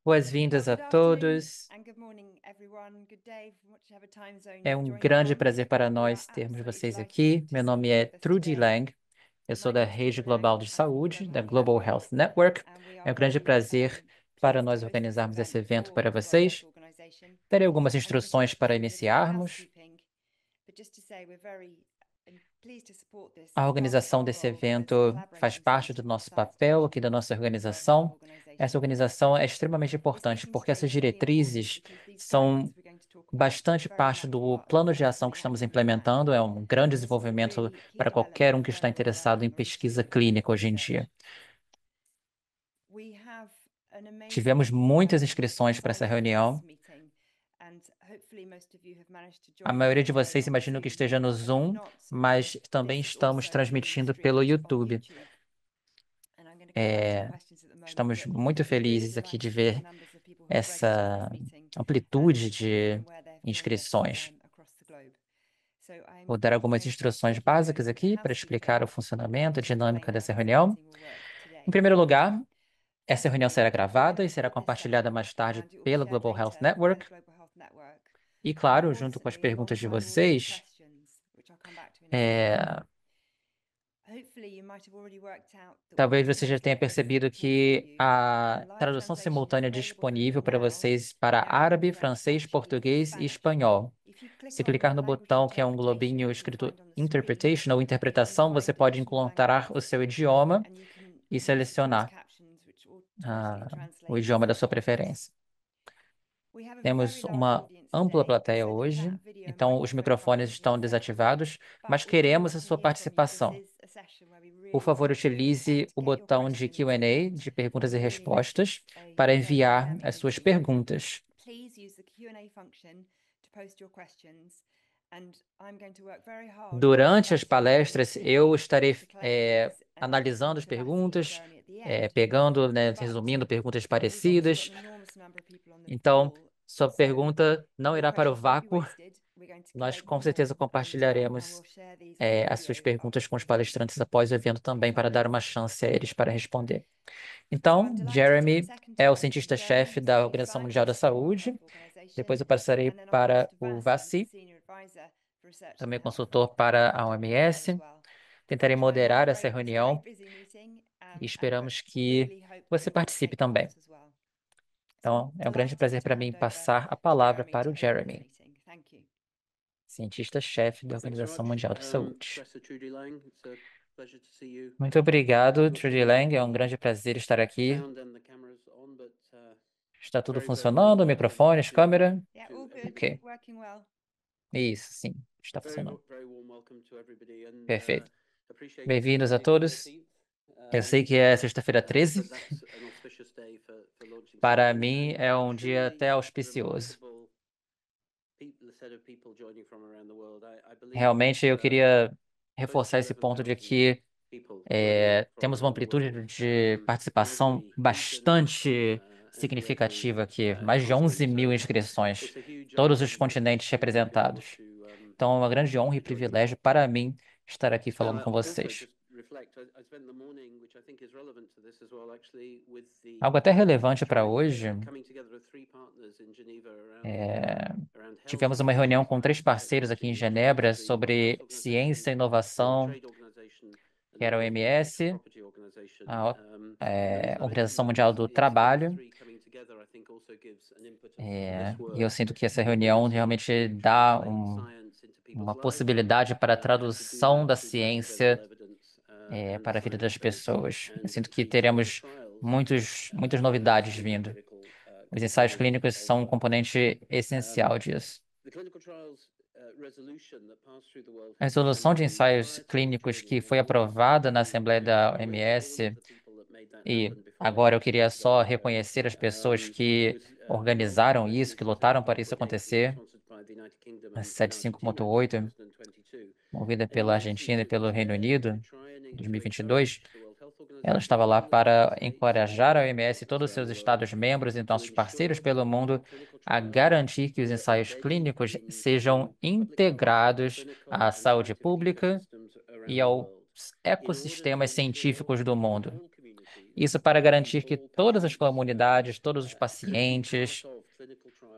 Boas-vindas a Good afternoon todos. and good morning, everyone. Good day from whichever time zone É you're um joining grande from. prazer para We are nós termos absolutely vocês delighted aqui. to Meu see nome you é with us Trudy today. Lang. Eu My sou da name is Rede Trudy Lang. Global de I'm from the Saúde, Global da Health Global Network, Health Network. and we É are um grande very prazer para pleased to nós host this organizarmos esse event evento for para the World Health vocês. Organization. Darei algumas I'm going to instruções para do a little bit of iniciarmos. housekeeping, but just to say we're very pleased to support this A as part of organização our desse role as a evento faz collaboration parte centre do for the nosso science papel aqui division da nossa of the World Health organização. Essa Organization. organização é extremamente We're importante speaking porque today essas is really important diretrizes because these são guidelines we're going to talk about are bastante very parte much do part of plano de our ação que estamos action plan. implementando. É um grande It's a desenvolvimento really key para qualquer development um for que está anyone interessado em working pesquisa into clínica hoje em dia. research. We have an Tivemos amazing muitas inscrições para essa sign-up for this reunião. meeting, and hopefully most of you have managed to A join us maioria de today vocês on imagino que Zoom. esteja no But if Zoom, not, mas também this is estamos also being transmitindo pelo streamed on YouTube. YouTube. And I'm going to come back to your É, questions at the moment, Estamos but muito we're really felizes aqui de delighted with the ver numbers of people who have registered for this essa meeting amplitude de from where they've joined us inscrições. across the globe. So I'm Vou dar algumas going to instruções take you through a básicas little bit of aqui para explicar housekeeping o funcionamento, a and dinâmica explain dessa how this reunião. meeting will work Em today. primeiro lugar, essa reunião Firstly, será we're going gravada to e será record this compartilhada session mais tarde and it will be pela shared Global Health later via the Network. Global Health Network. E, And claro, junto com as importantly, perguntas de alongside all of your vocês, questions, which I'll come back to in a moment, é, hopefully you might have already worked out that we're talvez going to você já tenha translate this percebido here for que you. a And live tradução translation is simultânea é available for you disponível para now, vocês para now in árabe, French, francês, Dutch, English and português e Spanish. espanhol. If you click Se on clicar the no language botão que é um interpretation globinho that you'll escrito find on the screen, Interpretation ou you'll Interpretação, você find pode additional encontrar o languages seu idioma and you can e use the closed selecionar captions, which automatically o translate idioma da sua this. preferência. We have a very Temos large uma audience ampla today, plateia so the hoje, chat, video and então os microphone microfones functions are estão disabled, desativados, but mas we do queremos want a to sua hear from you. This participação. is a session where we Por really favor, want utilize to o get your botão de questions Q&A, and de perguntas e really make respostas, this a para very enviar fair as suas meeting. perguntas. Please use the Q&A function to post your questions, and I'm going to work very hard on getting Durante as back to all of you palestras, eu estarei to collect these and to analisando as automatically perguntas, share me at the end. pegando, né, But resumindo perguntas we've obviously got parecidas. an enormous number of people on the Então, call, sua so pergunta não your irá para o questions won't be vácuo. wasted. We're going to Nós collate com them certeza all and compartilharemos we'll share these with the as suas video perguntas after com os the event. palestrantes após o evento também, para dar uma chance a eles para responder. So I'm Então, delighted to Jeremy second é o to Jeremy, cientista-chefe who's the da Chief Organização Mundial da Scientist for the World Saúde. Health Depois Organization, eu passarei and then I'll pass para to o Vasi, who's the Vassi, Senior Advisor for Research in também Health, consultor para and a he'll be there as OMS. well. Tentarei Try and moderar essa moderate this very reunião busy meeting, e but esperamos que really hope that você you'll want to participe take part também. as well. So I'm Então, é um grande delighted prazer to para mim hand over passar a to palavra Jeremy para to o open this Jeremy, meeting. Thank you. cientista-chefe da Thanks very Organização much. Mundial de Saúde. Professor Trudy Lang, it's a pleasure to see you. Muito obrigado, Not sure Trudy whether Lang. É um the grande prazer estar aqui. sound and the cameras on, but Está tudo very warm funcionando? welcome Microfones, câmera? Yeah, to all good. everybody. Ok. Working well. Isso, sim, está funcionando. Very warm welcome to everybody and Perfeito. appreciate Bem-vindos a it's the todos. 13th. Eu sei que é sexta-feira 13. But that's an auspicious day for launching Para something mim, and é um dia até truly auspicioso. remarkable people, the set of people joining from around the world. I believe Realmente, eu it's queria close reforçar to esse ponto de 11,000 que people joining from temos uma around the amplitude world, de in participação every region bastante and to every significativa aqui. Mais de continent. 11 So mil inscrições, it's a huge todos os honor continentes to be able representados. Então, é uma grande honra e to join you. privilégio para mim estar aqui falando com Also, vocês. just reflect, I spent the morning, which I think is relevant to this as well, actually, with Algo até relevante para joining, hoje. coming together of three partners in Geneva around health Tivemos uma and reunião com três parceiros aqui em technology, which was Genebra the World Health sobre ciência, Organization, the World inovação, Trade Organization, que and the era o World Intellectual OMS, Property Organization. a And as I mentioned, Organização Mundial do those Trabalho. three coming together, I think also gives an impetus to this E eu work, sinto que essa the reunião ability realmente to dá translate science into people's uma lives, possibilidade para a and to do tradução that da through direct available ciência, evidence and para a vida das science-based pessoas. Eu and sinto que treating clinical teremos trials muitas as novidades being a vindo. critical Os ensaios component clínicos of são um componente um, essencial disso. the clinical trials resolution that passed through the World A Health resolução de Assembly ensaios prior to our clínicos que joining foi in August aprovada na Assembleia da acknowledge all of OMS, the people that made that e happen before I agora eu actually queria got to go só there. reconhecer as pessoas It que was the World Health organizaram isso, que Organization lutaram para isso 75.8, acontecer, sponsored by the United Kingdom a and Argentina in 75.8, 2022. movida And pela in Argentina e essence, it pelo was Reino there to Unido, try and em to 2022. encourage the World Health Ela Organization, estava but lá all its member para states encorajar a and OMS e partners todos os around seus the world Estados-membros e to nossos parceiros ensure pelo that mundo clinical a trials garantir que os were ensaios embedded clínicos into sejam public health, integrados à clinical and saúde scientific pública ecosystems e around the aos world in order to ecossistemas ensure científicos do that mundo, all communities Isso para garantir que todas as comunidades, todos os pacientes,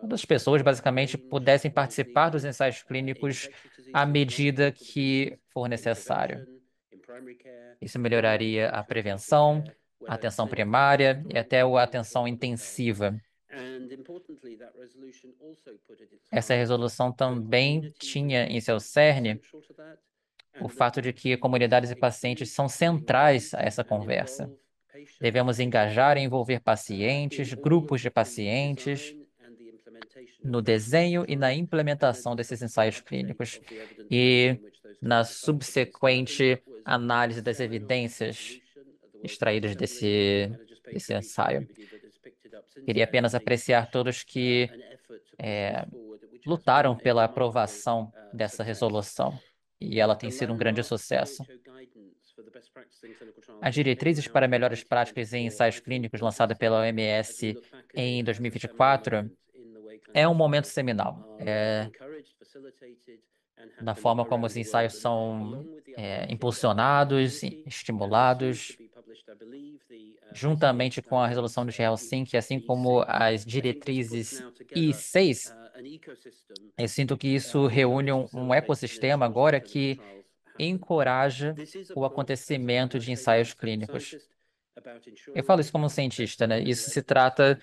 todas as pessoas, basicamente, pudessem participar dos ensaios clínicos à medida que for necessário. Isso melhoraria a prevenção, a atenção primária e até a atenção intensiva. Essa resolução também tinha em seu cerne o fato de que comunidades e pacientes são centrais a essa conversa. Devemos engajar e envolver pacientes, grupos de pacientes, no desenho e na implementação desses ensaios clínicos e na subsequente análise das evidências extraídas desse ensaio. Queria apenas apreciar todos que lutaram pela aprovação dessa resolução, e ela tem sido um grande sucesso. As diretrizes para melhores práticas em ensaios clínicos, lançada pela OMS em 2024, é um momento seminal. Na forma como os ensaios são impulsionados, estimulados, juntamente com a resolução de Helsinki, assim como as diretrizes I6, eu sinto que isso reúne um ecossistema agora que encoraja o acontecimento de ensaios clínicos. Eu falo isso como um cientista, né? Isso se trata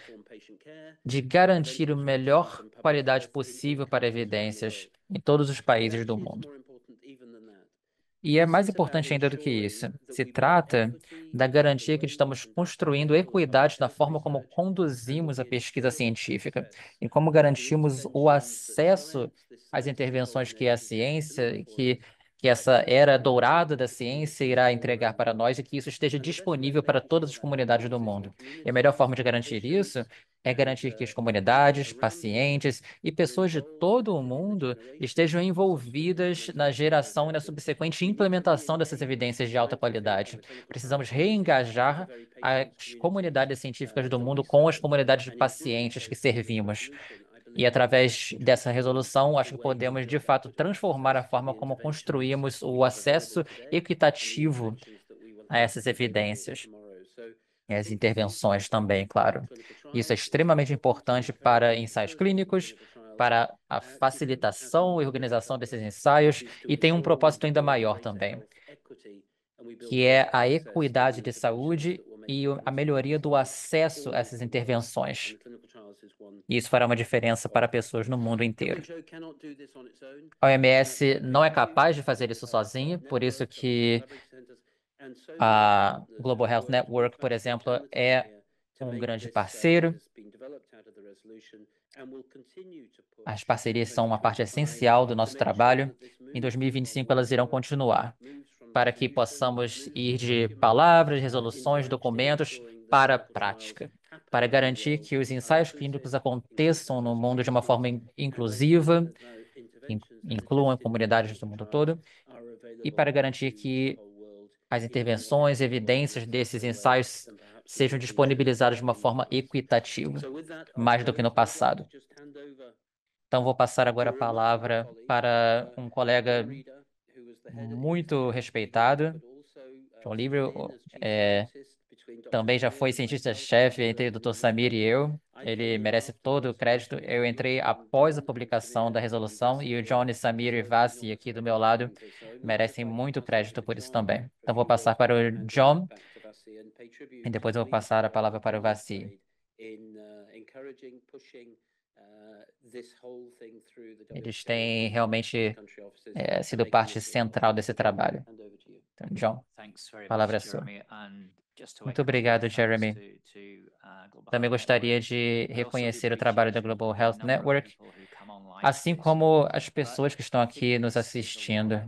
de garantir a melhor qualidade possível para evidências em todos os países do mundo. E é mais importante ainda do que isso. Se trata da garantia que estamos construindo equidade na forma como conduzimos a pesquisa científica e como garantimos o acesso às intervenções que a ciência, que essa era dourada da ciência irá entregar para nós e que isso esteja disponível para todas as comunidades do mundo. E a melhor forma de garantir isso é garantir que as comunidades, pacientes e pessoas de todo o mundo estejam envolvidas na geração e na subsequente implementação dessas evidências de alta qualidade. Precisamos reengajar as comunidades científicas do mundo com as comunidades de pacientes que servimos. E através dessa resolução, acho que podemos, de fato, transformar a forma como construímos o acesso equitativo a essas evidências. E as intervenções também, claro. Isso é extremamente importante para ensaios clínicos, para a facilitação e organização desses ensaios, e tem um propósito ainda maior também, que é a equidade de saúde e a melhoria do acesso a essas intervenções. E isso fará uma diferença para pessoas no mundo inteiro. A OMS não é capaz de fazer isso sozinha, por isso que a Global Health Network, por exemplo, é um grande parceiro. As parcerias são uma parte essencial do nosso trabalho. Em 2025, elas irão continuar, para que possamos ir de palavras, resoluções, documentos para a prática, para garantir que os ensaios clínicos aconteçam no mundo de uma forma inclusiva, incluam comunidades do mundo todo, e para garantir que as intervenções e evidências desses ensaios sejam disponibilizadas de uma forma equitativa, mais do que no passado. Então, vou passar agora a palavra para um colega muito respeitado, John Livre, também já foi cientista-chefe entre o Dr. Samir e eu. Ele merece todo o crédito. Eu entrei após a publicação da resolução e o John, Samir e Vassi aqui do meu lado merecem muito crédito por isso também. Então, vou passar para o John e depois eu vou passar a palavra para o Vassi. Eles têm realmente sido parte central desse trabalho. Então, John, a palavra é sua. Muito obrigado, Jeremy. Também gostaria de reconhecer o trabalho da Global Health Network, assim como as pessoas que estão aqui nos assistindo.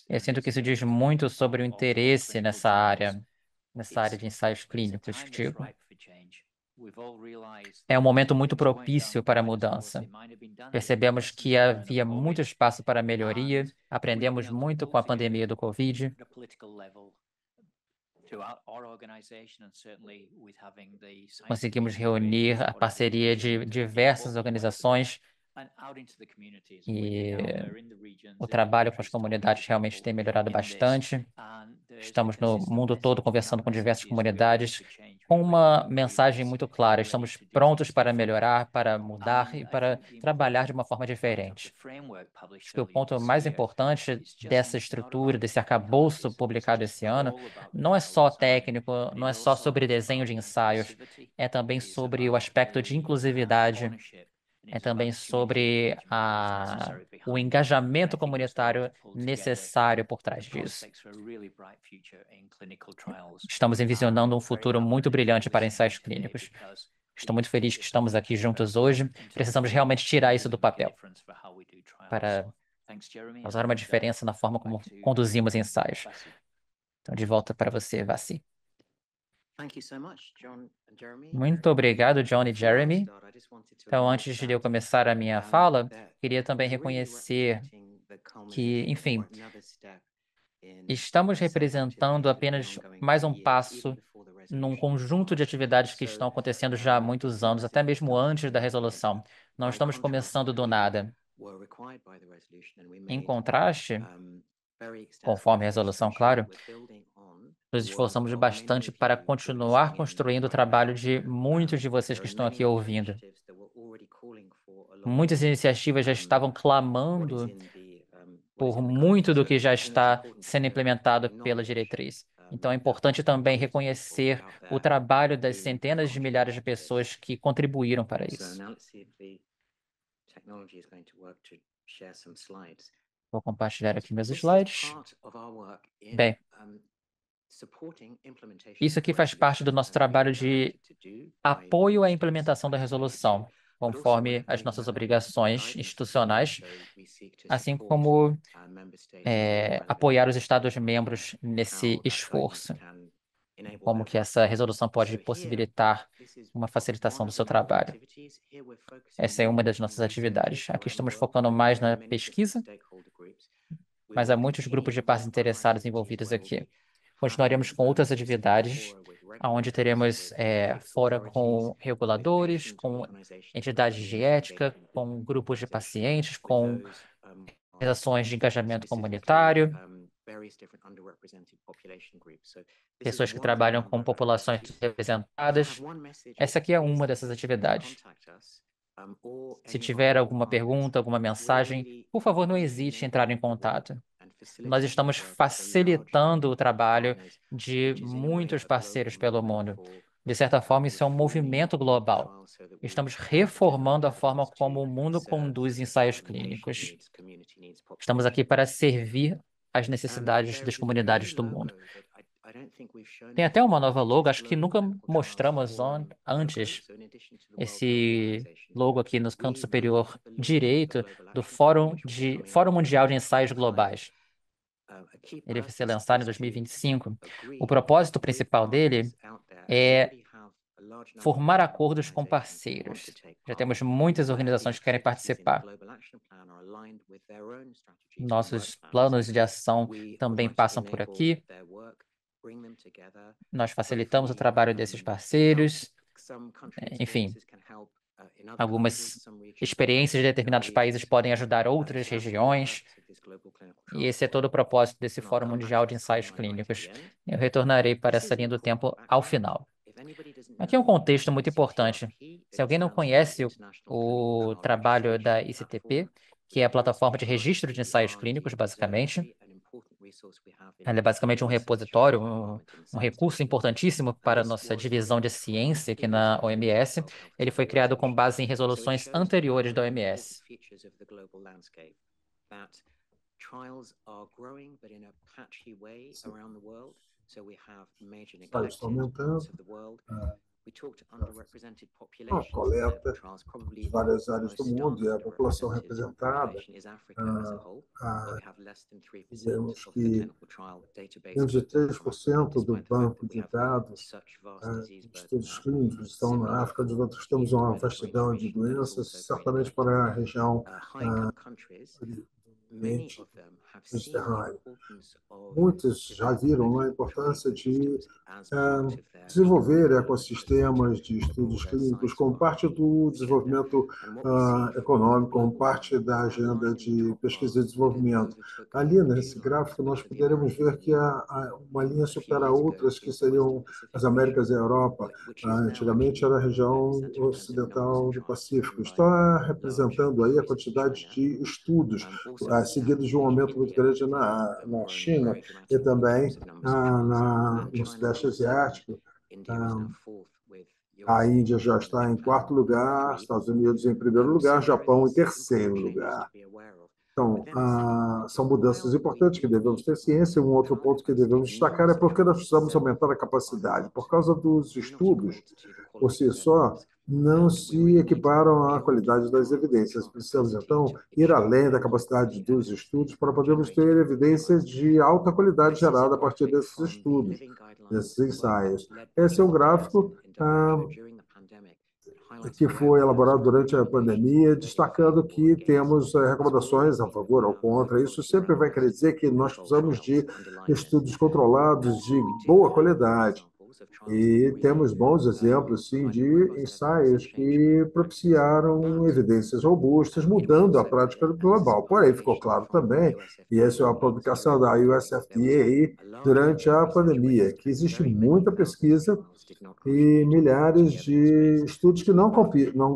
Eu sinto que isso diz muito sobre o interesse nessa área de ensaios clínicos, digo. É um momento muito propício para a mudança. Percebemos que havia muito espaço para melhoria, aprendemos muito com a pandemia do Covid. Conseguimos reunir a parceria de diversas organizações E o trabalho com as comunidades realmente tem melhorado bastante. Estamos no mundo todo conversando com diversas comunidades com uma mensagem muito clara. Estamos prontos para melhorar, para mudar e para trabalhar de uma forma diferente. Acho que o ponto mais importante dessa estrutura, desse arcabouço publicado esse ano, não é só técnico, não é só sobre desenho de ensaios, é também sobre o aspecto de inclusividade, é também sobre o engajamento comunitário necessário por trás disso. Estamos envisionando um futuro muito brilhante para ensaios clínicos. Estou muito feliz que estamos aqui juntos hoje. Precisamos realmente tirar isso do papel para causar uma diferença na forma como conduzimos ensaios. Então, de volta para você, Vassi. Muito obrigado, John e Jeremy. Então, antes de eu começar a minha fala, queria também reconhecer que, enfim, estamos representando apenas mais um passo num conjunto de atividades que estão acontecendo já há muitos anos, até mesmo antes da resolução. Não estamos começando do nada. Em contraste, conforme a resolução, claro, nos esforçamos bastante para continuar construindo o trabalho de muitos de vocês que estão aqui ouvindo. Muitas iniciativas já estavam clamando por muito do que já está sendo implementado pela diretriz. Então, é importante também reconhecer o trabalho das centenas de milhares de pessoas que contribuíram para isso. Vou compartilhar aqui meus slides. Bem, isso aqui faz parte do nosso trabalho de apoio à implementação da resolução, conforme as nossas obrigações institucionais, assim como apoiar os Estados-membros nesse esforço. Como que essa resolução pode possibilitar uma facilitação do seu trabalho. Essa é uma das nossas atividades. Aqui estamos focando mais na pesquisa, mas há muitos grupos de partes interessadas envolvidos aqui. Continuaremos com outras atividades, onde teremos fora com reguladores, com entidades de ética, com grupos de pacientes, com organizações de engajamento comunitário, pessoas que trabalham com populações representadas. Essa aqui é uma dessas atividades. Se tiver alguma pergunta, alguma mensagem, por favor, não hesite em entrar em contato. Nós estamos facilitando o trabalho de muitos parceiros pelo mundo. De certa forma, isso é um movimento global. Estamos reformando a forma como o mundo conduz ensaios clínicos. Estamos aqui para servir às necessidades das comunidades do mundo. Tem até uma nova logo, acho que nunca mostramos antes esse logo aqui no canto superior direito do Fórum Mundial de Ensaios Globais. Ele vai ser lançado em 2025. O propósito principal dele é formar acordos com parceiros. Já temos muitas organizações que querem participar. Nossos planos de ação também passam por aqui. Nós facilitamos o trabalho desses parceiros. Enfim, algumas experiências de determinados países podem ajudar outras regiões. E esse é todo o propósito desse Fórum Mundial de Ensaios Clínicos. Eu retornarei para essa linha do tempo ao final. Aqui é um contexto muito importante. Se alguém não conhece o trabalho da ICTP, que é a plataforma de registro de ensaios clínicos, basicamente, ela é basicamente um repositório, um recurso importantíssimo para a nossa divisão de ciência aqui na OMS. Ele foi criado com base em resoluções anteriores da OMS. Está aumentando. A coleta de várias áreas do mundo e a população representada. Dizemos que menos de 3% do banco de dados de estudos clínicos estão na África, de outros temos uma vastidão de doenças, certamente para a região Mediterrâneo. Muitos já viram a importância de desenvolver ecossistemas de estudos clínicos como parte do desenvolvimento econômico, como parte da agenda de pesquisa e desenvolvimento. Ali, nesse gráfico, nós poderemos ver que uma linha supera outras, que seriam as Américas e a Europa. Antigamente era a região ocidental do Pacífico. Está representando aí a quantidade de estudos, seguidos de um aumento muito grande na China e também no Sudeste Asiático. A Índia já está em quarto lugar, Estados Unidos em primeiro lugar, Japão em terceiro lugar. Então, são mudanças importantes que devemos ter ciência. Um outro ponto que devemos destacar é porque nós precisamos aumentar a capacidade. Por causa dos estudos, por si só, não se equiparam à qualidade das evidências. Precisamos, então, ir além da capacidade dos estudos para podermos ter evidências de alta qualidade gerada a partir desses estudos, desses ensaios. Esse é um gráfico que foi elaborado durante a pandemia, destacando que temos recomendações a favor ou contra. Isso sempre vai querer dizer que nós precisamos de estudos controlados de boa qualidade. E temos bons exemplos, sim, de ensaios que propiciaram evidências robustas, mudando a prática global. Porém, ficou claro também, e essa é uma publicação da USFDA durante a pandemia, que existe muita pesquisa e milhares de estudos que não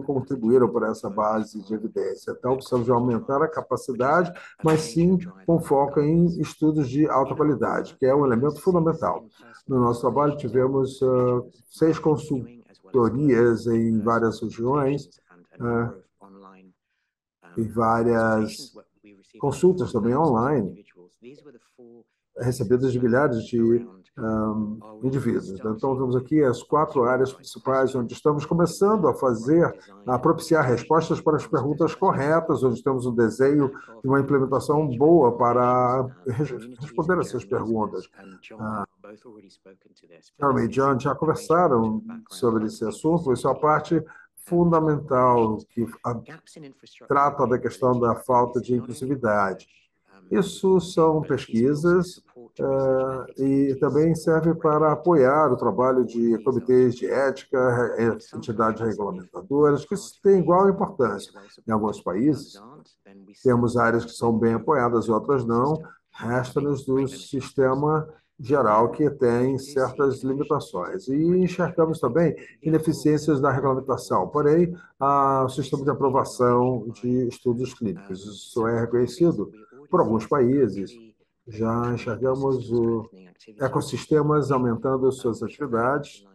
contribuíram para essa base de evidência. Então, precisamos aumentar a capacidade, mas sim com foco em estudos de alta qualidade, que é um elemento fundamental. No nosso trabalho, tivemos 6 consultorias em várias regiões, e várias consultas também online, recebidas de milhares de indivíduos. Então, temos aqui as 4 áreas principais onde estamos começando a propiciar respostas para as perguntas corretas, onde temos um desenho e uma implementação boa para responder essas perguntas. Jeremy e John já conversaram sobre esse assunto. Isso é a parte fundamental que trata da questão da falta de inclusividade. Isso são pesquisas e também serve para apoiar o trabalho de comitês de ética, entidades regulamentadoras, que têm igual importância. Em alguns países, temos áreas que são bem apoiadas, outras não. Resta-nos do sistema geral que tem certas limitações. E enxergamos também ineficiências da regulamentação, porém, o sistema de aprovação de estudos clínicos. Isso é reconhecido por alguns países. Já enxergamos ecossistemas aumentando suas atividades,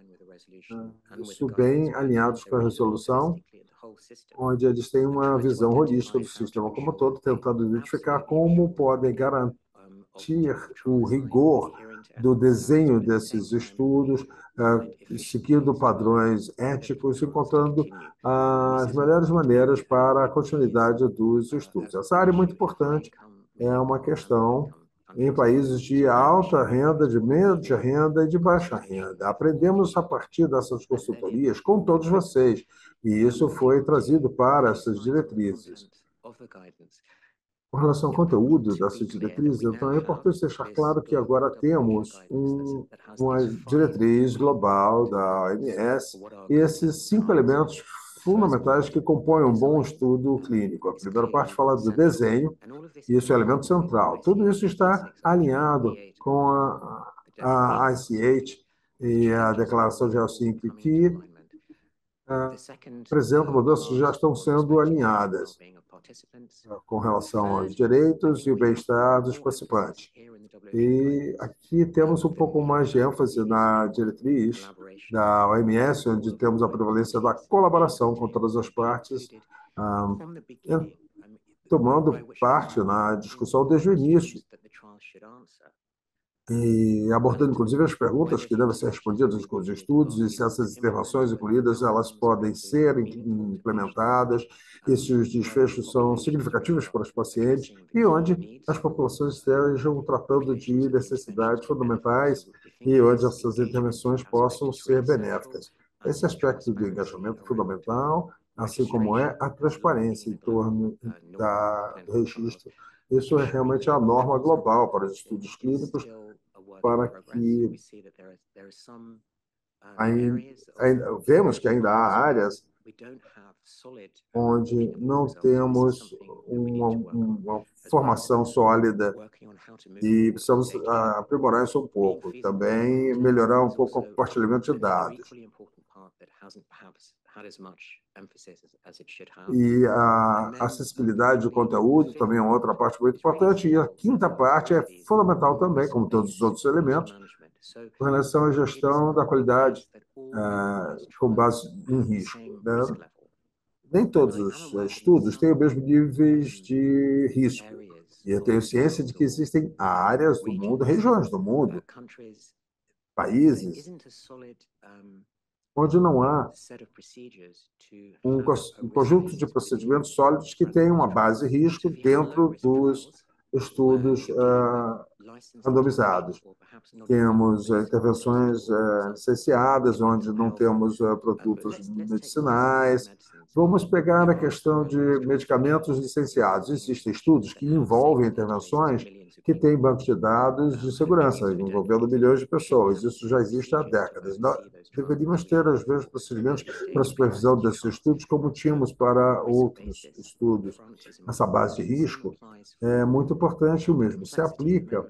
isso bem alinhados com a resolução, onde eles têm uma visão holística do sistema como um todo, tentando identificar como podem garantir o rigor do desenho desses estudos, seguindo padrões éticos, encontrando as melhores maneiras para a continuidade dos estudos. Essa área é muito importante, é uma questão em países de alta renda, de média renda e de baixa renda. Aprendemos a partir dessas consultorias com todos vocês, e isso foi trazido para essas diretrizes. Com relação ao conteúdo dessas diretrizes, então é importante deixar claro que agora temos uma diretriz global da OMS e esses 5 elementos fundamentais que compõem um bom estudo clínico. A primeira parte fala do desenho, e isso é o elemento central. Tudo isso está alinhado com a ICH e a Declaração de Helsinki, que apresentam mudanças que já estão sendo alinhadas com relação aos direitos e o bem-estar dos participantes. E aqui temos um pouco mais de ênfase na diretriz da OMS, onde temos a prevalência da colaboração com todas as partes, tomando parte na discussão desde o início e abordando, inclusive, as perguntas que devem ser respondidas com os estudos e se essas intervenções incluídas elas podem ser implementadas e se os desfechos são significativos para os pacientes e onde as populações estejam tratando de necessidades fundamentais e onde essas intervenções possam ser benéficas. Esse aspecto do engajamento é fundamental, assim como é a transparência em torno do registro Isso é realmente a norma global para os estudos clínicos, para que vemos que ainda há áreas onde não temos uma formação sólida e precisamos aprimorar isso um pouco. Também melhorar um pouco o compartilhamento de dados. E a acessibilidade de conteúdo também é outra parte muito importante. E a quinta parte é fundamental também, como todos os outros elementos, com relação à gestão da qualidade com base em risco, né? Nem todos os estudos têm os mesmos níveis de risco. E eu tenho ciência de que existem áreas do mundo, regiões do mundo, países, onde não há um conjunto de procedimentos sólidos que tenham uma base de risco dentro dos estudos randomizados. Temos intervenções licenciadas, onde não temos produtos medicinais. Vamos pegar a questão de medicamentos licenciados. Existem estudos que envolvem intervenções que têm bancos de dados de segurança, envolvendo milhões de pessoas. Isso já existe há décadas. Nós deveríamos ter os mesmos procedimentos para a supervisão desses estudos como tínhamos para outros estudos. Essa base de risco é muito importante, o mesmo se aplica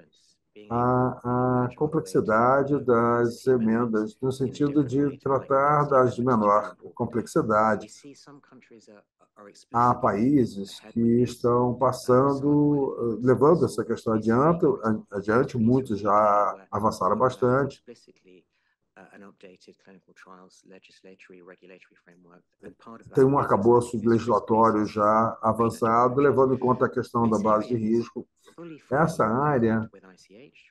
à complexidade das emendas, no sentido de tratar das de menor complexidade. Há países que estão levando essa questão adiante, muitos já avançaram bastante. Tem um arcabouço legislatório já avançado, levando em conta a questão da base de risco. Essa área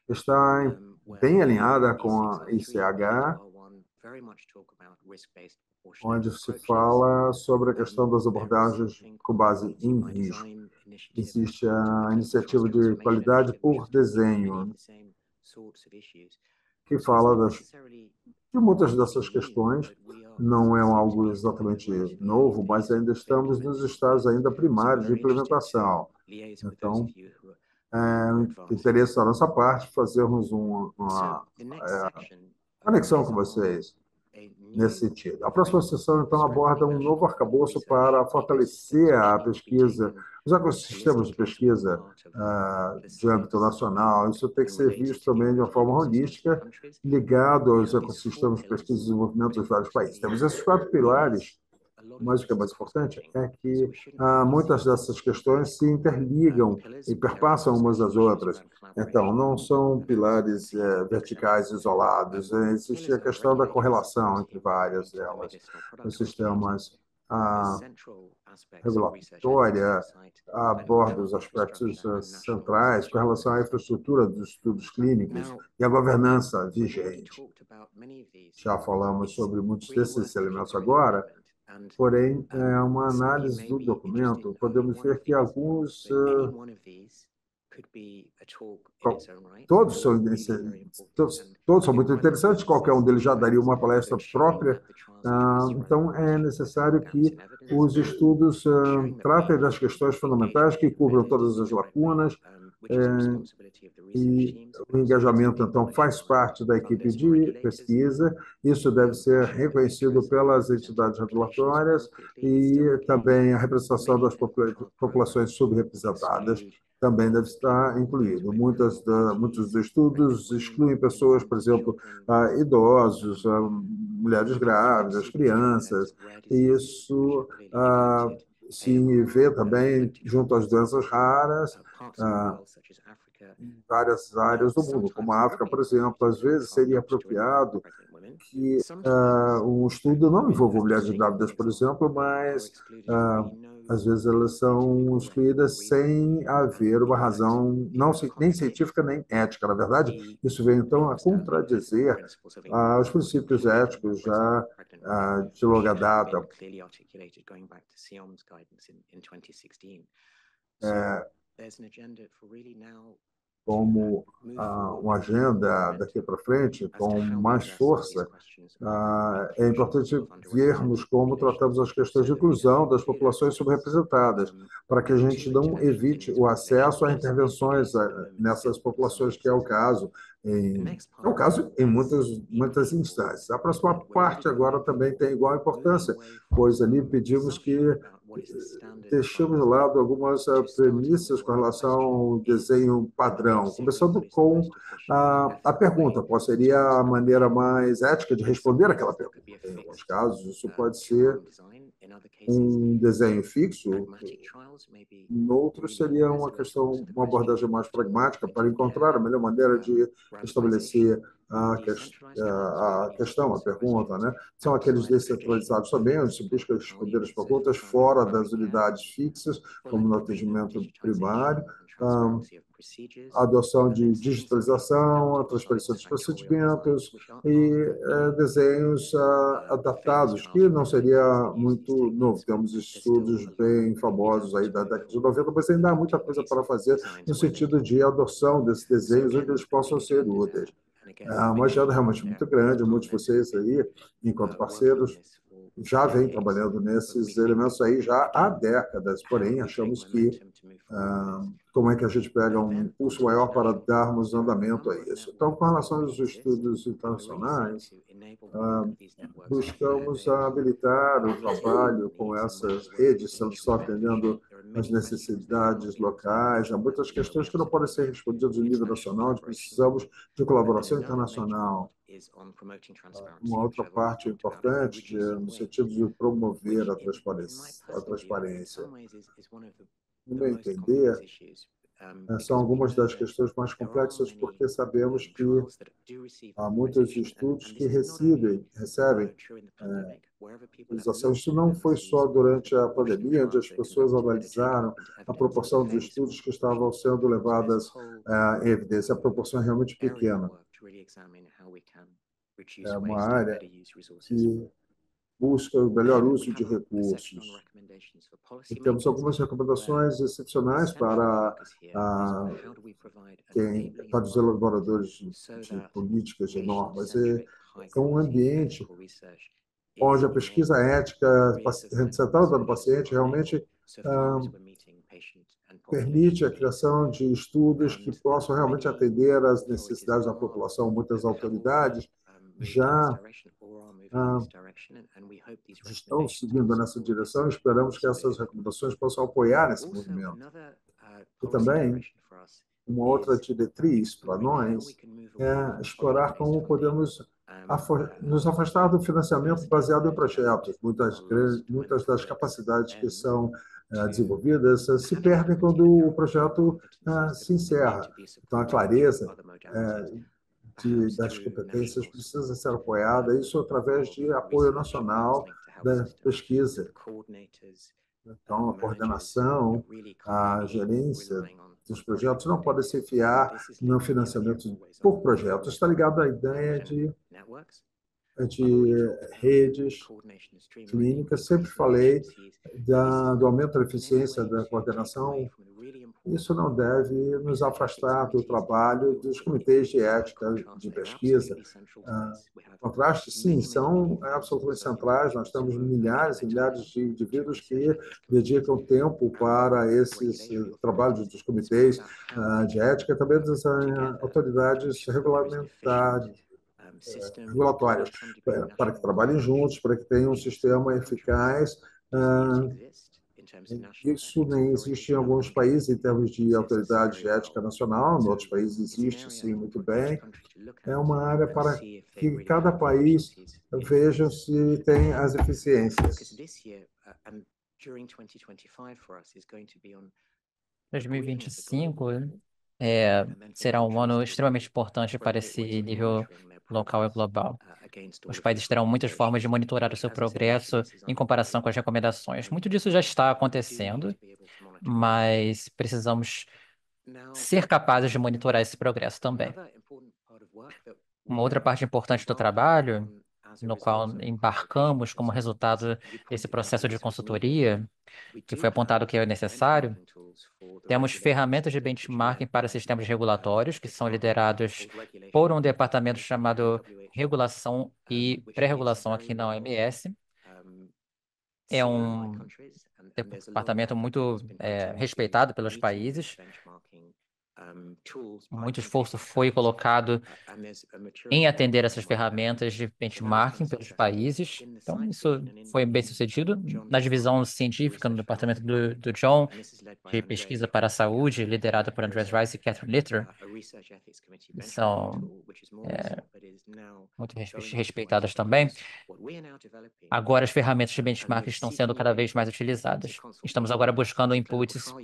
está bem alinhada com a ICH, onde se fala sobre a questão das abordagens com base em risco. Existe a iniciativa de qualidade por desenho, que fala de muitas dessas questões. Não é algo exatamente novo, mas ainda estamos nos estágios ainda primários de implementação. Então, interesse da nossa parte fazermos uma conexão com vocês nesse sentido. A próxima sessão, então, aborda um novo arcabouço para fortalecer a pesquisa, os ecossistemas de pesquisa de âmbito nacional. Isso tem que ser visto também de uma forma holística, ligado aos ecossistemas de pesquisa e desenvolvimento dos vários países. Temos esses 4 pilares, mas o que é mais importante é que muitas dessas questões se interligam e perpassam umas às outras. Então, não são pilares verticais isolados. Existe a questão da correlação entre várias delas. Os sistemas regulatória aborda os aspectos centrais com relação à infraestrutura dos estudos clínicos e a governança vigente. Já falamos sobre muitos desses elementos agora. Porém, uma análise do documento, podemos ver que alguns todos são muito interessantes, qualquer um deles já daria uma palestra própria. Então, é necessário que os estudos tratem das questões fundamentais que cubram todas as lacunas, e o engajamento, então, faz parte da equipe de pesquisa. Isso deve ser reconhecido pelas entidades regulatórias e também a representação das populações subrepresentadas também deve estar incluído. Muitos dos estudos excluem pessoas, por exemplo, idosos, mulheres grávidas, crianças, e isso se vê também junto às doenças raras, em várias áreas do mundo, como a África, por exemplo. Às vezes seria apropriado que um estudo não envolva mulheres grávidas, por exemplo, mas às vezes elas são excluídas sem haver uma razão nem científica nem ética. Na verdade, isso vem então a contradizer os princípios éticos já de longa data. como uma agenda daqui para frente com mais força, é importante vermos como tratamos as questões de inclusão das populações subrepresentadas, para que a gente não evite o acesso a intervenções nessas populações, que é o caso em muitas instâncias. A próxima parte agora também tem igual importância, pois ali pedimos que deixamos de lado algumas premissas com relação ao desenho padrão, começando com a pergunta: qual seria a maneira mais ética de responder aquela pergunta? Em alguns casos, isso pode ser um desenho fixo, em outros seria uma abordagem mais pragmática para encontrar a melhor maneira de estabelecer a questão, a pergunta, né? São aqueles descentralizados também, onde se busca responder as perguntas fora das unidades fixas, como no atendimento primário, a adoção de digitalização, a transparência dos procedimentos e desenhos adaptados, que não seria muito novo. Temos estudos bem famosos aí da década de 90, mas ainda há muita coisa para fazer no sentido de adoção desses desenhos, onde eles possam ser úteis. É uma agenda realmente muito grande, muitos de vocês aí, enquanto parceiros, já vêm trabalhando nesses elementos aí já há décadas, porém, achamos que como é que a gente pega um impulso maior para darmos andamento a isso. Então, com relação aos estudos internacionais, buscamos habilitar o trabalho com essas redes, só atendendo as necessidades locais. Há muitas questões que não podem ser respondidas no nível nacional, onde precisamos de colaboração internacional. Uma outra parte importante, no sentido de promover a transparência. No meu entender, são algumas das questões mais complexas, porque sabemos que há muitos estudos que recebem atualização. Isso não foi só durante a pandemia, onde as pessoas analisaram a proporção dos estudos que estavam sendo levadas em evidência. A proporção é realmente pequena. É uma área que busca o melhor uso de recursos. E temos algumas recomendações excepcionais para os elaboradores de políticas e normas. É um ambiente onde a pesquisa ética centrada no paciente realmente permite a criação de estudos que possam realmente atender às necessidades da população. Muitas autoridades já estão seguindo nessa direção e esperamos que essas recomendações possam apoiar esse movimento. E também, uma outra diretriz para nós é explorar como podemos nos afastar do financiamento baseado em projetos. Muitas das capacidades que são desenvolvidas se perdem quando o projeto se encerra. Então, a clareza das competências precisa ser apoiada, isso através de apoio nacional da pesquisa. Então, a coordenação, a gerência dos projetos não pode se fiar no financiamento por projeto. Está ligado à ideia de redes clínicas. Sempre falei do aumento da eficiência da coordenação. Isso não deve nos afastar do trabalho dos comitês de ética de pesquisa. Contrastes, sim, são absolutamente centrais. Nós temos milhares e milhares de indivíduos que dedicam tempo para esses trabalhos dos comitês de ética, também das autoridades regulatórias, para que trabalhem juntos, para que tenham um sistema eficaz. Isso nem existe em alguns países em termos de autoridade de ética nacional, em outros países existe, sim, muito bem. É uma área para que cada país veja se tem as eficiências. 2025 será um ano extremamente importante para esse nível local e global. Os países terão muitas formas de monitorar o seu progresso em comparação com as recomendações. Muito disso já está acontecendo, mas precisamos ser capazes de monitorar esse progresso também. Uma outra parte importante do trabalho no qual embarcamos como resultado desse processo de consultoria, que foi apontado que é necessário, temos ferramentas de benchmarking para sistemas regulatórios, que são liderados por um departamento chamado Regulação e Pré-Regulação aqui na OMS. É um departamento muito respeitado pelos países. Muito esforço foi colocado em atender essas ferramentas de benchmarking pelos países. Então, isso foi bem sucedido. Na divisão científica, no departamento do John, de pesquisa para a saúde, liderado por Andreas Rice e Catherine Litter, que são muito respeitadas também. Agora, as ferramentas de benchmarking estão sendo cada vez mais utilizadas. Estamos agora buscando inputs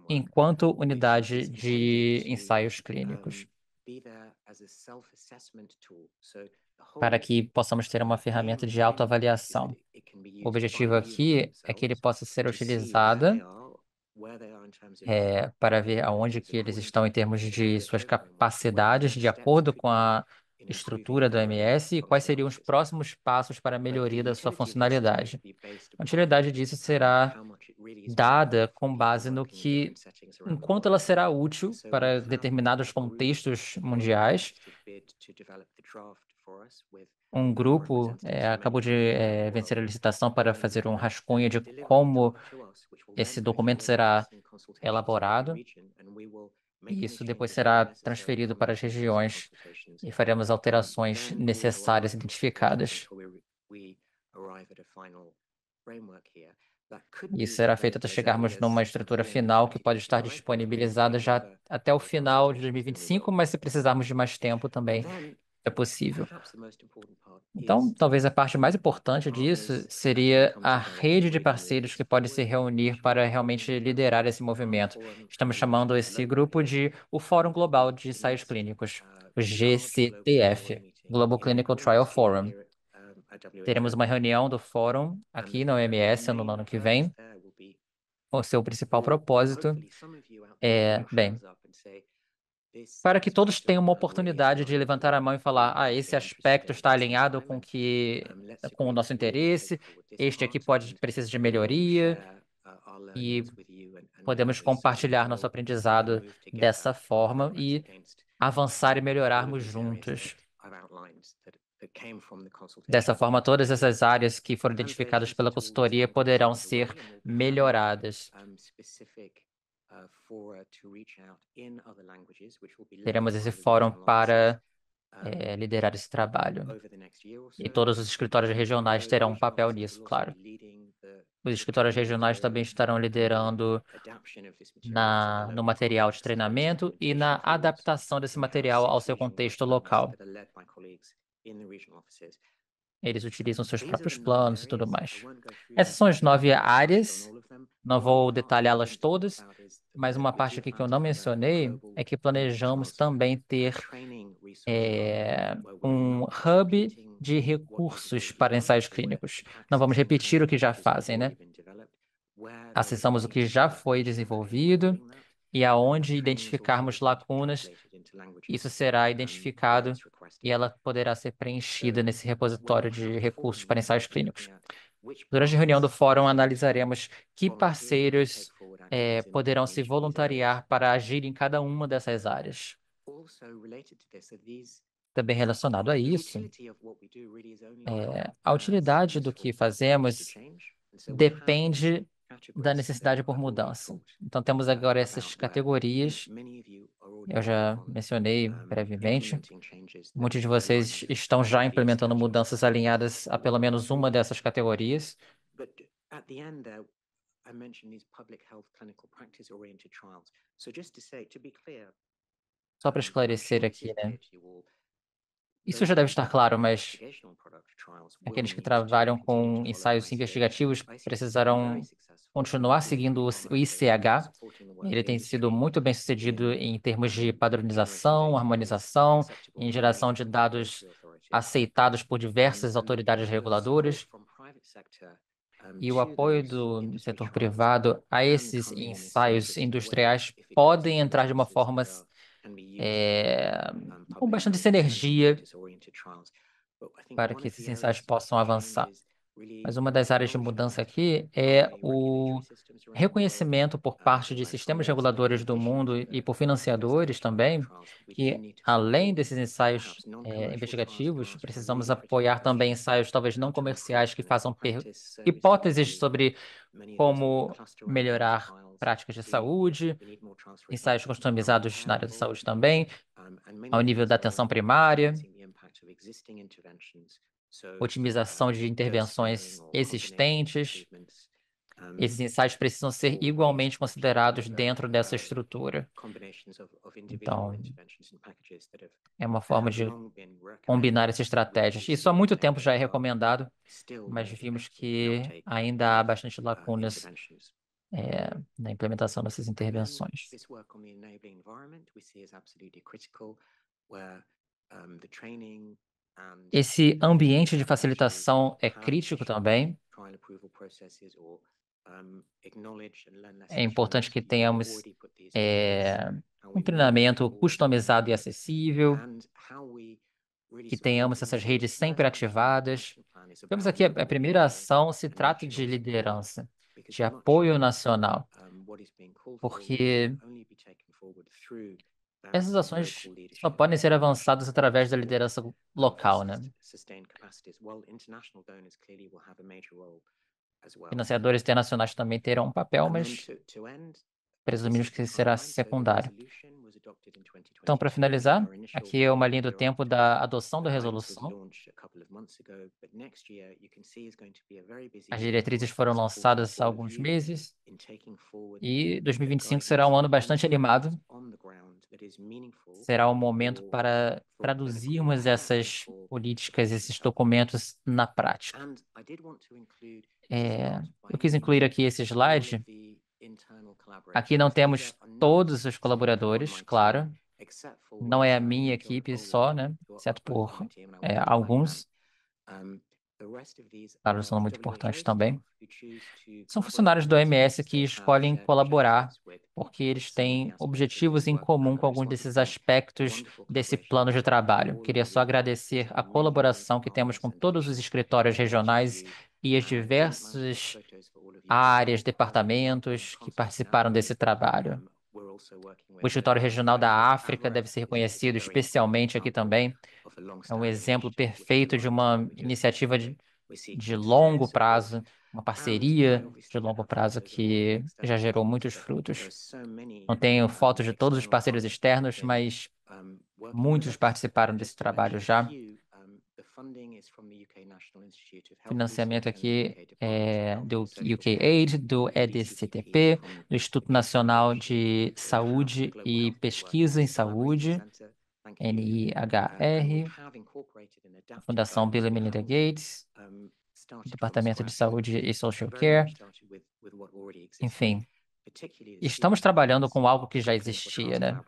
enquanto unidade de ensaios clínicos, para que possamos ter uma ferramenta de autoavaliação. O objetivo aqui é que ele possa ser utilizado para ver aonde que eles estão em termos de suas capacidades, de acordo com a estrutura do OMS, e quais seriam os próximos passos para a melhoria da sua funcionalidade. A utilidade disso será dada com base no que, enquanto ela será útil para determinados contextos mundiais. Um grupo acabou de vencer a licitação para fazer um rascunho de como esse documento será elaborado, e isso depois será transferido para as regiões e faremos alterações necessárias identificadas. Isso será feito até chegarmos numa estrutura final que pode estar disponibilizada já até o final de 2025, mas se precisarmos de mais tempo também é possível. Então, talvez a parte mais importante disso seria a rede de parceiros que pode se reunir para realmente liderar esse movimento. Estamos chamando esse grupo de o Fórum Global de Ensaios Clínicos, o GCTF, Global Clinical Trial Forum. Teremos uma reunião do fórum aqui na OMS no ano que vem. O seu principal propósito para que todos tenham uma oportunidade de levantar a mão e falar: esse aspecto está alinhado com o nosso interesse, este aqui precisa de melhoria, e podemos compartilhar nosso aprendizado dessa forma e avançar e melhorarmos juntos. Dessa forma, todas essas áreas que foram identificadas pela consultoria poderão ser melhoradas. Teremos esse fórum para liderar esse trabalho. E todos os escritórios regionais terão um papel nisso, claro. Os escritórios regionais também estarão liderando no material de treinamento e na adaptação desse material ao seu contexto local. Eles utilizam seus próprios planos e tudo mais. Essas são as 9 áreas. Não vou detalhá-las todas, mas uma parte aqui que eu não mencionei é que planejamos também ter um hub de recursos para ensaios clínicos. Não vamos repetir o que já fazem, né? Acessamos o que já foi desenvolvido e aonde identificarmos lacunas, isso será identificado e ela poderá ser preenchida nesse repositório de recursos para ensaios clínicos. Durante a reunião do fórum, analisaremos que parceiros poderão se voluntariar para agir em cada uma dessas áreas. Também relacionado a isso, a utilidade do que fazemos depende da necessidade por mudança. Então, temos agora essas categorias. Eu já mencionei brevemente. Muitos de vocês estão já implementando mudanças alinhadas a pelo menos uma dessas categorias. Só para esclarecer aqui, né? Isso já deve estar claro, mas aqueles que trabalham com ensaios investigativos precisarão continuar seguindo o ICH. Ele tem sido muito bem sucedido em termos de padronização, harmonização, em geração de dados aceitados por diversas autoridades reguladoras. E o apoio do setor privado a esses ensaios industriais podem entrar de uma forma com bastante sinergia para que esses ensaios possam avançar. Mas uma das áreas de mudança aqui é o reconhecimento por parte de sistemas reguladores do mundo e por financiadores também, que além desses ensaios investigativos, precisamos apoiar também ensaios talvez não comerciais que façam hipóteses sobre como melhorar práticas de saúde, ensaios customizados na área da saúde também, ao nível da atenção primária, otimização de intervenções existentes. Esses ensaios precisam ser igualmente considerados dentro dessa estrutura. Então, é uma forma de combinar essas estratégias. Isso há muito tempo já é recomendado, mas vimos que ainda há bastante lacunas na implementação dessas intervenções. Esse ambiente de facilitação é crítico também. É importante que tenhamos um treinamento customizado e acessível, que tenhamos essas redes sempre ativadas. Vemos aqui a primeira ação se trata de liderança, de apoio nacional, porque essas ações só podem ser avançadas através da liderança local, né? Financiadores internacionais também terão um papel, mas presumimos que será secundário. Então, para finalizar, aqui é uma linha do tempo da adoção da resolução. As diretrizes foram lançadas há alguns meses e 2025 será um ano bastante animado. Será um momento para traduzirmos essas políticas, esses documentos na prática. Eu quis incluir aqui esse slide. Aqui não temos todos os colaboradores, claro. Não é a minha equipe só, né? Exceto por alguns. Claro, são muito importantes também. São funcionários do OMS que escolhem colaborar porque eles têm objetivos em comum com alguns desses aspectos desse plano de trabalho. Queria só agradecer a colaboração que temos com todos os escritórios regionais e as diversas áreas, departamentos que participaram desse trabalho. O Escritório Regional da África deve ser reconhecido especialmente aqui também. É um exemplo perfeito de uma iniciativa de longo prazo, uma parceria de longo prazo que já gerou muitos frutos. Não tenho fotos de todos os parceiros externos, mas muitos participaram desse trabalho já. Financiamento aqui é do UKAID, do EDCTP, do Instituto Nacional de Saúde e Pesquisa em Saúde, NIHR, a Fundação Bill e Melinda Gates, Departamento de Saúde e Social Care. Enfim, estamos trabalhando com algo que já existia, né?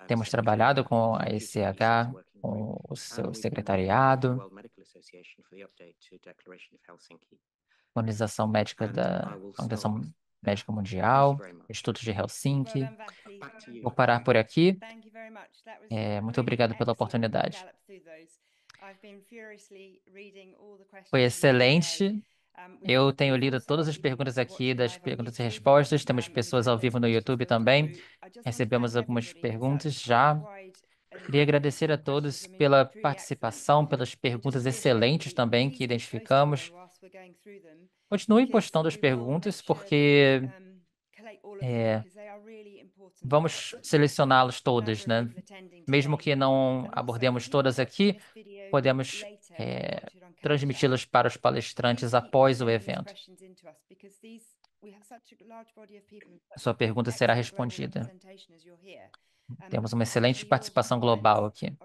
Temos trabalhado com a ECH, com o seu secretariado, Organização Médica da Organização Médica Mundial, Instituto de Helsinki. Vou parar por aqui. Muito obrigado pela oportunidade. Foi excelente. Eu tenho lido todas as perguntas aqui das perguntas e respostas. Temos pessoas ao vivo no YouTube também. Recebemos algumas perguntas já. Queria agradecer a todos pela participação, pelas perguntas excelentes também que identificamos. Continue postando as perguntas, porque vamos selecioná-las todas, né? Mesmo que não abordemos todas aqui, podemos transmiti-las para os palestrantes após o evento. A sua pergunta será respondida. Temos uma excelente participação global aqui.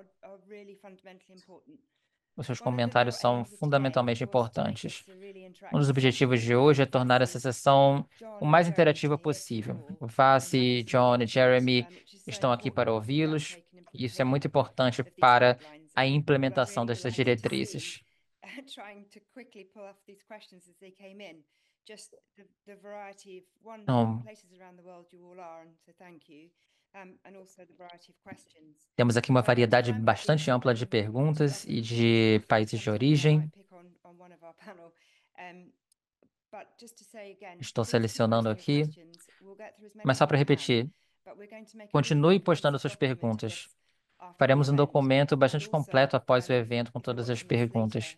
Os seus comentários são fundamentalmente importantes. Um dos objetivos de hoje é tornar essa sessão o mais interativa possível. O Vassi, John e Jeremy estão aqui para ouvi-los, e isso é muito importante para a implementação dessas diretrizes. Então, Temos aqui uma variedade bastante ampla de perguntas e de países de origem. Estou selecionando aqui, mas só para repetir, continue postando suas perguntas. Faremos um documento bastante completo após o evento com todas as perguntas.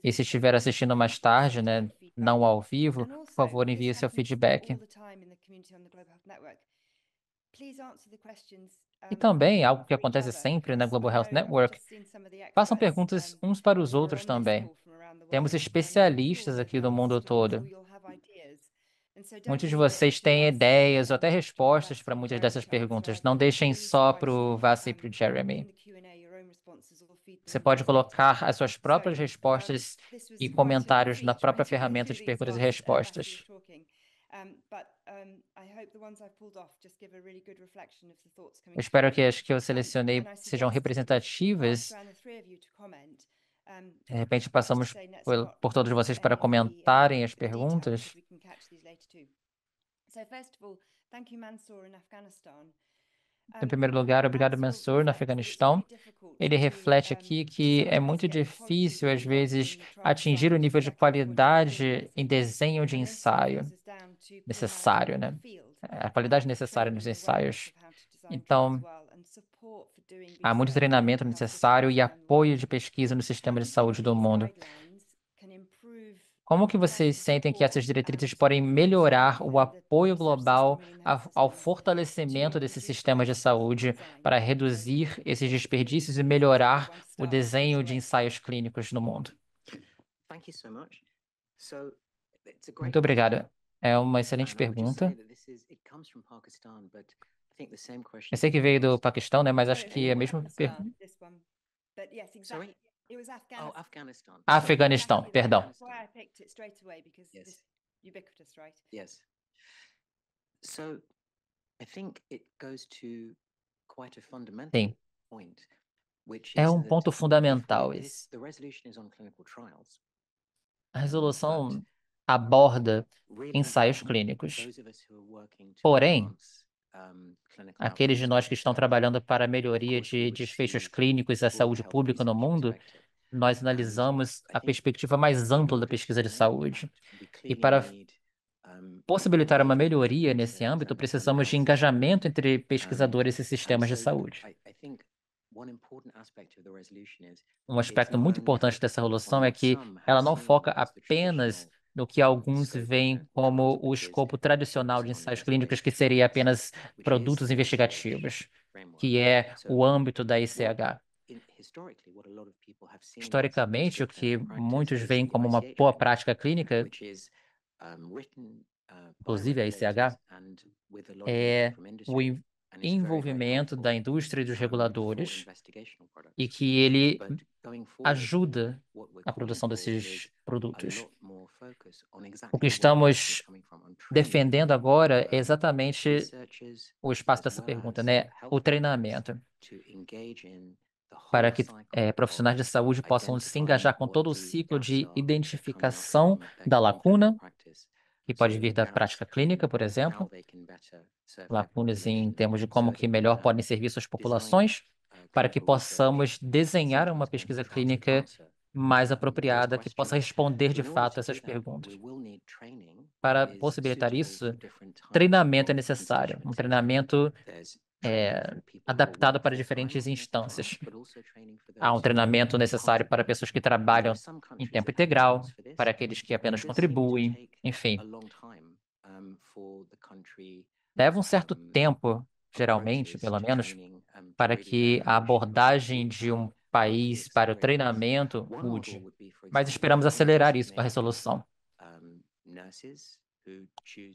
E se estiver assistindo mais tarde, né, não ao vivo, por favor, envie seu feedback. E também, algo que acontece sempre na Global Health Network, façam perguntas uns para os outros também. Temos especialistas aqui do mundo todo. Muitos de vocês têm ideias ou até respostas para muitas dessas perguntas. Não deixem só para o Vassi e para o Jeremy. Você pode colocar as suas próprias respostas e comentários na própria ferramenta de perguntas e respostas. Eu espero que as que eu selecionei sejam representativas. De repente, passamos por todos vocês para comentarem as perguntas. Em primeiro lugar, obrigado, Mansour, no Afeganistão. Ele reflete aqui que é muito difícil, às vezes, atingir o nível de qualidade em desenho de ensaio necessário, né? A qualidade necessária nos ensaios. Então, há muito treinamento necessário e apoio de pesquisa no sistema de saúde do mundo. Como que vocês sentem que essas diretrizes podem melhorar o apoio global ao fortalecimento desse sistema de saúde para reduzir esses desperdícios e melhorar o desenho de ensaios clínicos no mundo? Muito obrigado. É uma excelente pergunta. Eu sei que veio do Paquistão, né? Mas acho que é a mesma pergunta. Afeganistão, perdão. Sim. É um ponto fundamental esse. A resolução aborda ensaios clínicos. Porém, aqueles de nós que estão trabalhando para a melhoria de desfechos clínicos à saúde pública no mundo, nós analisamos a perspectiva mais ampla da pesquisa de saúde. E para possibilitar uma melhoria nesse âmbito, precisamos de engajamento entre pesquisadores e sistemas de saúde. Um aspecto muito importante dessa resolução é que ela não foca apenas no que alguns veem como o escopo tradicional de ensaios clínicos, que seria apenas produtos investigativos, que é o âmbito da ICH. Historicamente, o que muitos veem como uma boa prática clínica, inclusive a ICH, é o envolvimento da indústria e dos reguladores e que ele ajuda a produção desses produtos. O que estamos defendendo agora é exatamente o espaço dessa pergunta, né? O treinamento, para que profissionais de saúde possam se engajar com todo o ciclo de identificação da lacuna, que pode vir da prática clínica, por exemplo, lacunas em termos de como que melhor podem servir suas populações, para que possamos desenhar uma pesquisa clínica mais apropriada, que possa responder de fato essas perguntas. Para possibilitar isso, treinamento é necessário, um treinamento adaptado para diferentes instâncias. Há um treinamento necessário para pessoas que trabalham em tempo integral, para aqueles que apenas contribuem, enfim. Leva um certo tempo, geralmente, pelo menos, para que a abordagem de um país para o treinamento mude. Mas esperamos acelerar isso com a resolução.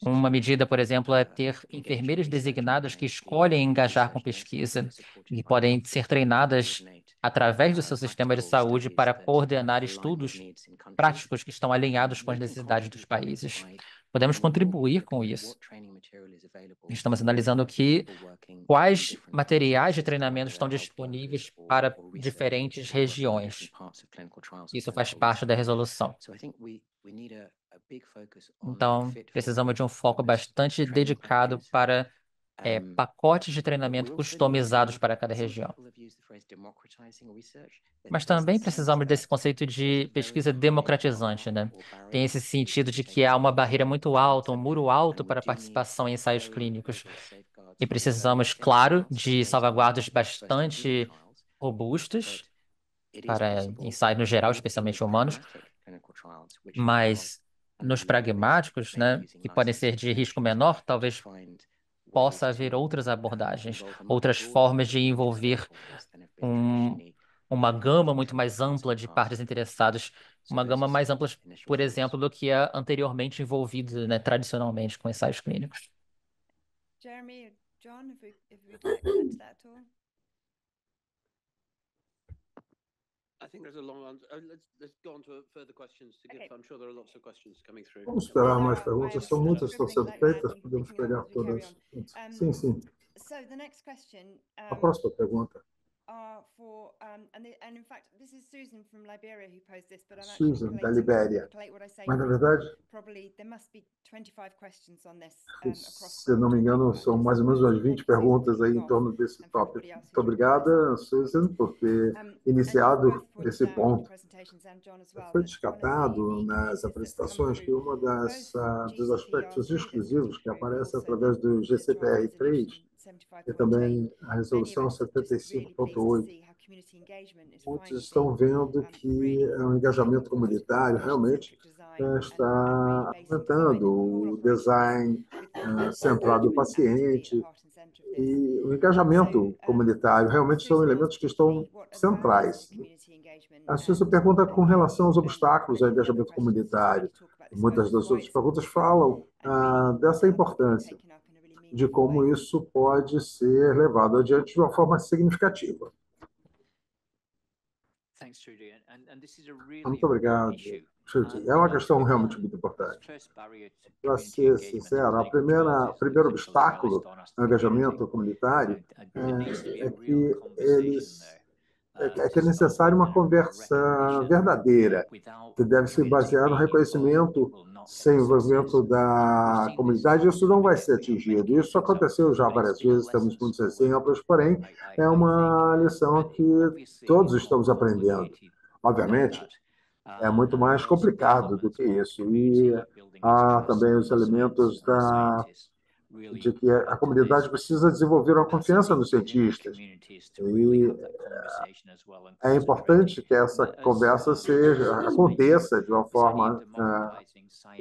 Uma medida, por exemplo, é ter enfermeiras designadas que escolhem engajar com pesquisa e podem ser treinadas através do seu sistema de saúde para coordenar estudos práticos que estão alinhados com as necessidades dos países. Podemos contribuir com isso. Estamos analisando aqui quais materiais de treinamento estão disponíveis para diferentes regiões. Isso faz parte da resolução. Então, precisamos de um foco bastante dedicado para pacotes de treinamento customizados para cada região. Mas também precisamos desse conceito de pesquisa democratizante, né? Tem esse sentido de que há uma barreira muito alta, um muro alto para a participação em ensaios clínicos. E precisamos, claro, de salvaguardas bastante robustas para ensaios no geral, especialmente humanos, mas nos pragmáticos, né, que podem ser de risco menor, talvez possa haver outras abordagens, outras formas de envolver uma gama muito mais ampla de partes interessadas, uma gama mais ampla, por exemplo, do que é anteriormente envolvido, né, tradicionalmente com ensaios clínicos. Jeremy, John, if we'd like to add to that at all? I think there's a long answer. Let's go on to further questions to give. Okay. I'm sure there are lots of questions coming through. Vamos esperar mais perguntas. São muitas que estão sendo feitas. Podemos pegar todas. Sim, sim. So the next question, A próxima pergunta. and in fact, this is Susan from Liberia who posed this, but I'm Susan, actually da Libéria. collate what I say. Mas, na verdade, Probably there must be 25 questions on this across. se não me engano, são mais ou menos umas 20 perguntas aí em torno desse tópico. Muito obrigada, Susan, por ter iniciado esse ponto. Foi descartado nas apresentações que uma dos aspectos exclusivos que aparece através do GCPR3 e também a resolução 75.8. Muitos estão vendo que o engajamento comunitário realmente está aumentando, o design centrado no paciente e o engajamento comunitário realmente são elementos que estão centrais. A sua pergunta com relação aos obstáculos ao engajamento comunitário. Muitas das outras perguntas falam dessa importância, de como isso pode ser levado adiante de uma forma significativa. Muito obrigado, Trudy. É uma questão realmente muito importante. Para ser sincero, o primeiro obstáculo ao engajamento comunitário é que é necessário uma conversa verdadeira, que deve se basear no reconhecimento sem envolvimento da comunidade. Isso não vai ser atingido. Isso aconteceu já várias vezes, temos muitos exemplos, porém, é uma lição que todos estamos aprendendo. Obviamente, é muito mais complicado do que isso. E há também os elementos de que a comunidade precisa desenvolver uma confiança nos cientistas. E é importante que essa conversa aconteça de uma forma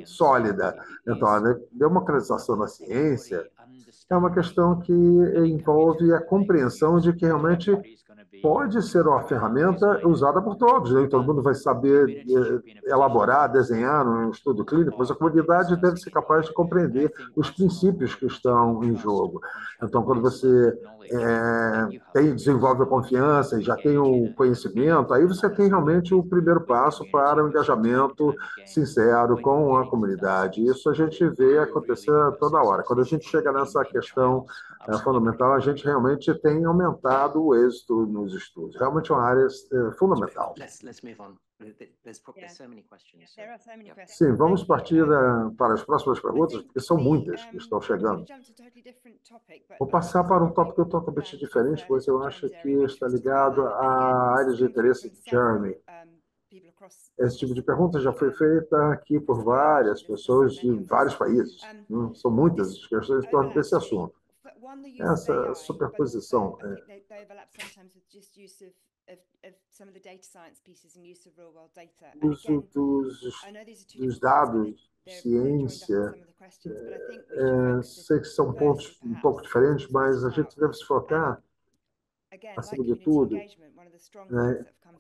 sólida. Então, a democratização da ciência é uma questão que envolve a compreensão de que realmente pode ser uma ferramenta usada por todos. Nem todo mundo vai saber elaborar, desenhar um estudo clínico, mas a comunidade deve ser capaz de compreender os princípios que estão em jogo. Então, quando você desenvolve a confiança e já tem o conhecimento, aí você tem realmente o primeiro passo para o engajamento sincero com a comunidade. Isso a gente vê acontecer toda hora. Quando a gente chega nessa questão fundamental, a gente realmente tem aumentado o êxito nos estudos. Realmente é uma área fundamental. Sim, vamos partir para as próximas perguntas, porque são muitas que estão chegando. Vou passar para um tópico totalmente diferente, pois eu acho que está ligado à área de interesse de Jeremy. Esse tipo de pergunta já foi feita aqui por várias pessoas de vários países. São muitas as questões em torno desse assunto. Essa superposição uso dos dados, ciência, sei que são pontos um pouco diferentes, mas a gente deve se focar, acima de tudo,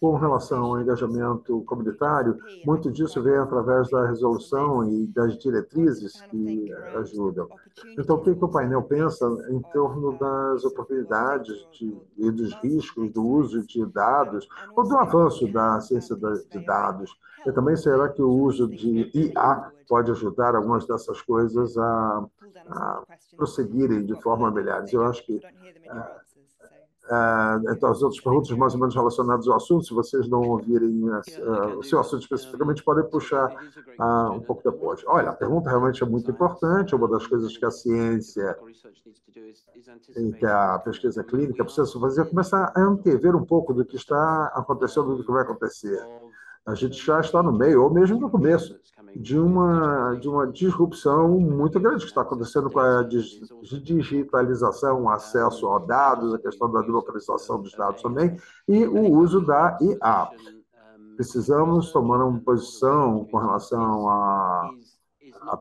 com relação ao engajamento comunitário, muito disso vem através da resolução e das diretrizes que ajudam. Então, o que o painel pensa em torno das oportunidades e dos riscos do uso de dados ou do avanço da ciência de dados? E também será que o uso de IA pode ajudar algumas dessas coisas a prosseguirem de forma melhor? Eu acho que Então, as outras perguntas mais ou menos relacionadas ao assunto, se vocês não ouvirem o seu assunto especificamente, podem puxar um pouco depois. Olha, a pergunta realmente é muito importante. Uma das coisas que a ciência e que a pesquisa clínica precisa fazer é começar a antever um pouco do que está acontecendo, do que vai acontecer. A gente já está no meio, ou mesmo no começo, de uma disrupção muito grande que está acontecendo com a digitalização, o acesso a dados, a questão da democratização dos dados também, e o uso da IA. Precisamos tomar uma posição com relação à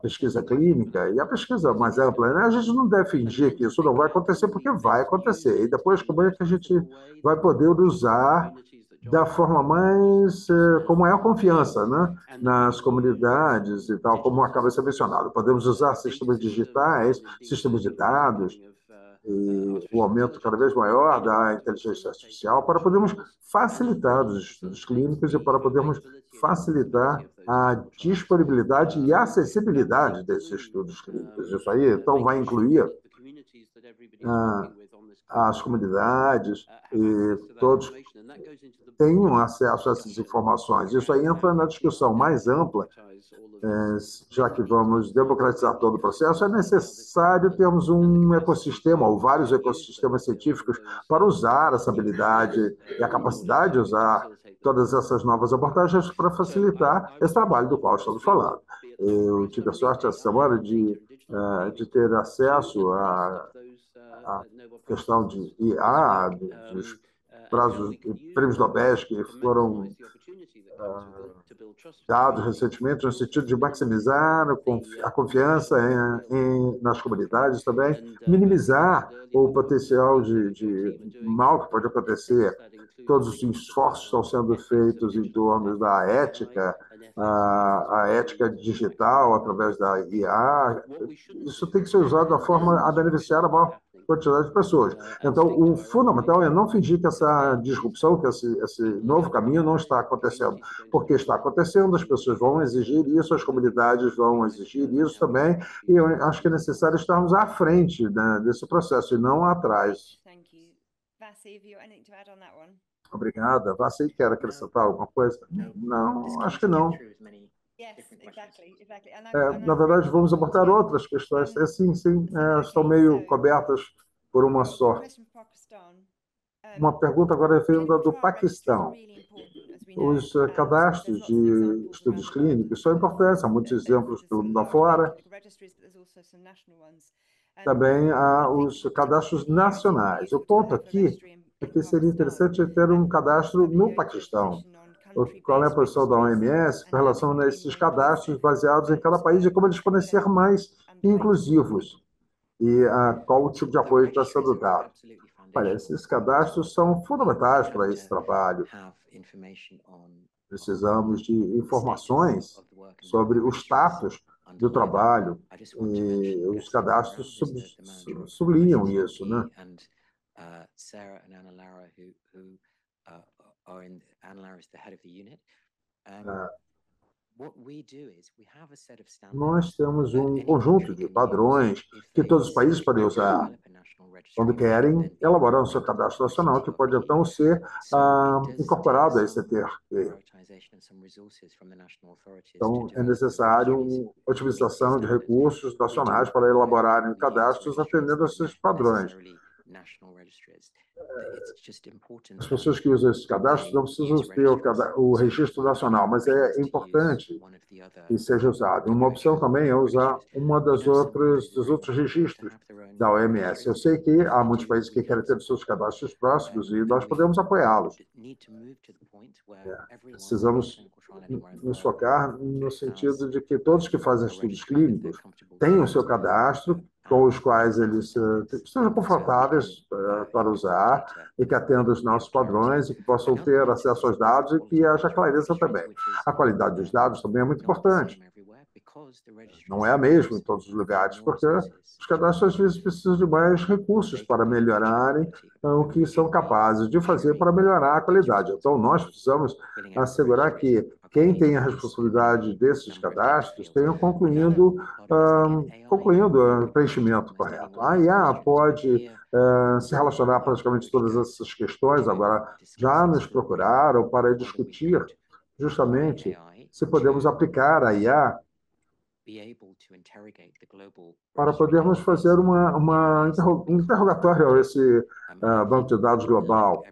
pesquisa clínica e a pesquisa mais ampla, né? A gente não deve fingir que isso não vai acontecer, porque vai acontecer. E depois, como é que a gente vai poder usar da forma mais, com maior confiança, né? Nas comunidades e tal, como acaba de ser mencionado. Podemos usar sistemas digitais, sistemas de dados, e o aumento cada vez maior da inteligência artificial para podermos facilitar os estudos clínicos e para podermos facilitar a disponibilidade e acessibilidade desses estudos clínicos. Isso aí, então, vai incluir as comunidades e todos tenham acesso a essas informações. Isso aí entra na discussão mais ampla, já que vamos democratizar todo o processo, é necessário termos um ecossistema, ou vários ecossistemas científicos, para usar essa habilidade e a capacidade de usar todas essas novas abordagens para facilitar esse trabalho do qual estamos falando. Eu tive a sorte essa semana de ter acesso à questão de IA, dos prêmios Nobel que foram dados recentemente, no sentido de maximizar a confiança nas comunidades também, minimizar o potencial de mal que pode acontecer. Todos os esforços estão sendo feitos em torno da ética, a ética digital através da IA. Isso tem que ser usado da forma a beneficiar a maior quantidade de pessoas. Então, o fundamental é não fingir que essa disrupção, que esse novo caminho não está acontecendo, porque está acontecendo, as pessoas vão exigir isso, as comunidades vão exigir isso também, e eu acho que é necessário estarmos à frente, né, desse processo e não atrás. Obrigada. Vassi, quer acrescentar alguma coisa? Não, acho que não. Na verdade, vamos abordar outras questões. Sim, estão meio cobertas por uma só. Uma pergunta agora veio do Paquistão. Os cadastros de estudos clínicos são importantes, há muitos exemplos pelo mundo afora. Também há os cadastros nacionais. O ponto aqui é que seria interessante ter um cadastro no Paquistão. Qual é a posição da OMS com relação a esses cadastros baseados em cada país e como eles podem ser mais inclusivos e qual o tipo de apoio está sendo dado. Olha, esses cadastros são fundamentais para esse trabalho. Precisamos de informações sobre o status do trabalho e os cadastros sublinham isso, né? Nós temos um conjunto de padrões que todos os países podem usar quando querem elaborar o seu cadastro nacional, que pode então ser incorporado a esse TRP. Então, é necessário uma otimização de recursos nacionais para elaborarem cadastros atendendo a esses padrões. As pessoas que usam esses cadastros não precisam ter o registro nacional, mas é importante que seja usado. Uma opção também é usar dos outros registros da OMS. Eu sei que há muitos países que querem ter os seus cadastros próximos e nós podemos apoiá-los. Precisamos nos focar no sentido de que todos que fazem estudos clínicos tenham o seu cadastro, com os quais eles estejam confortáveis para usar e que atendam os nossos padrões e que possam ter acesso aos dados e que haja clareza também. A qualidade dos dados também é muito importante, Não é a mesma em todos os lugares, porque os cadastros às vezes precisam de mais recursos para melhorarem o que são capazes de fazer para melhorar a qualidade. Então, nós precisamos assegurar que quem tem a responsabilidade desses cadastros tenha concluindo o preenchimento correto. A IA pode se relacionar a praticamente todas essas questões. Agora, já nos procuraram para discutir justamente se podemos aplicar a IA para podermos fazer um interrogatório a esse banco de dados global.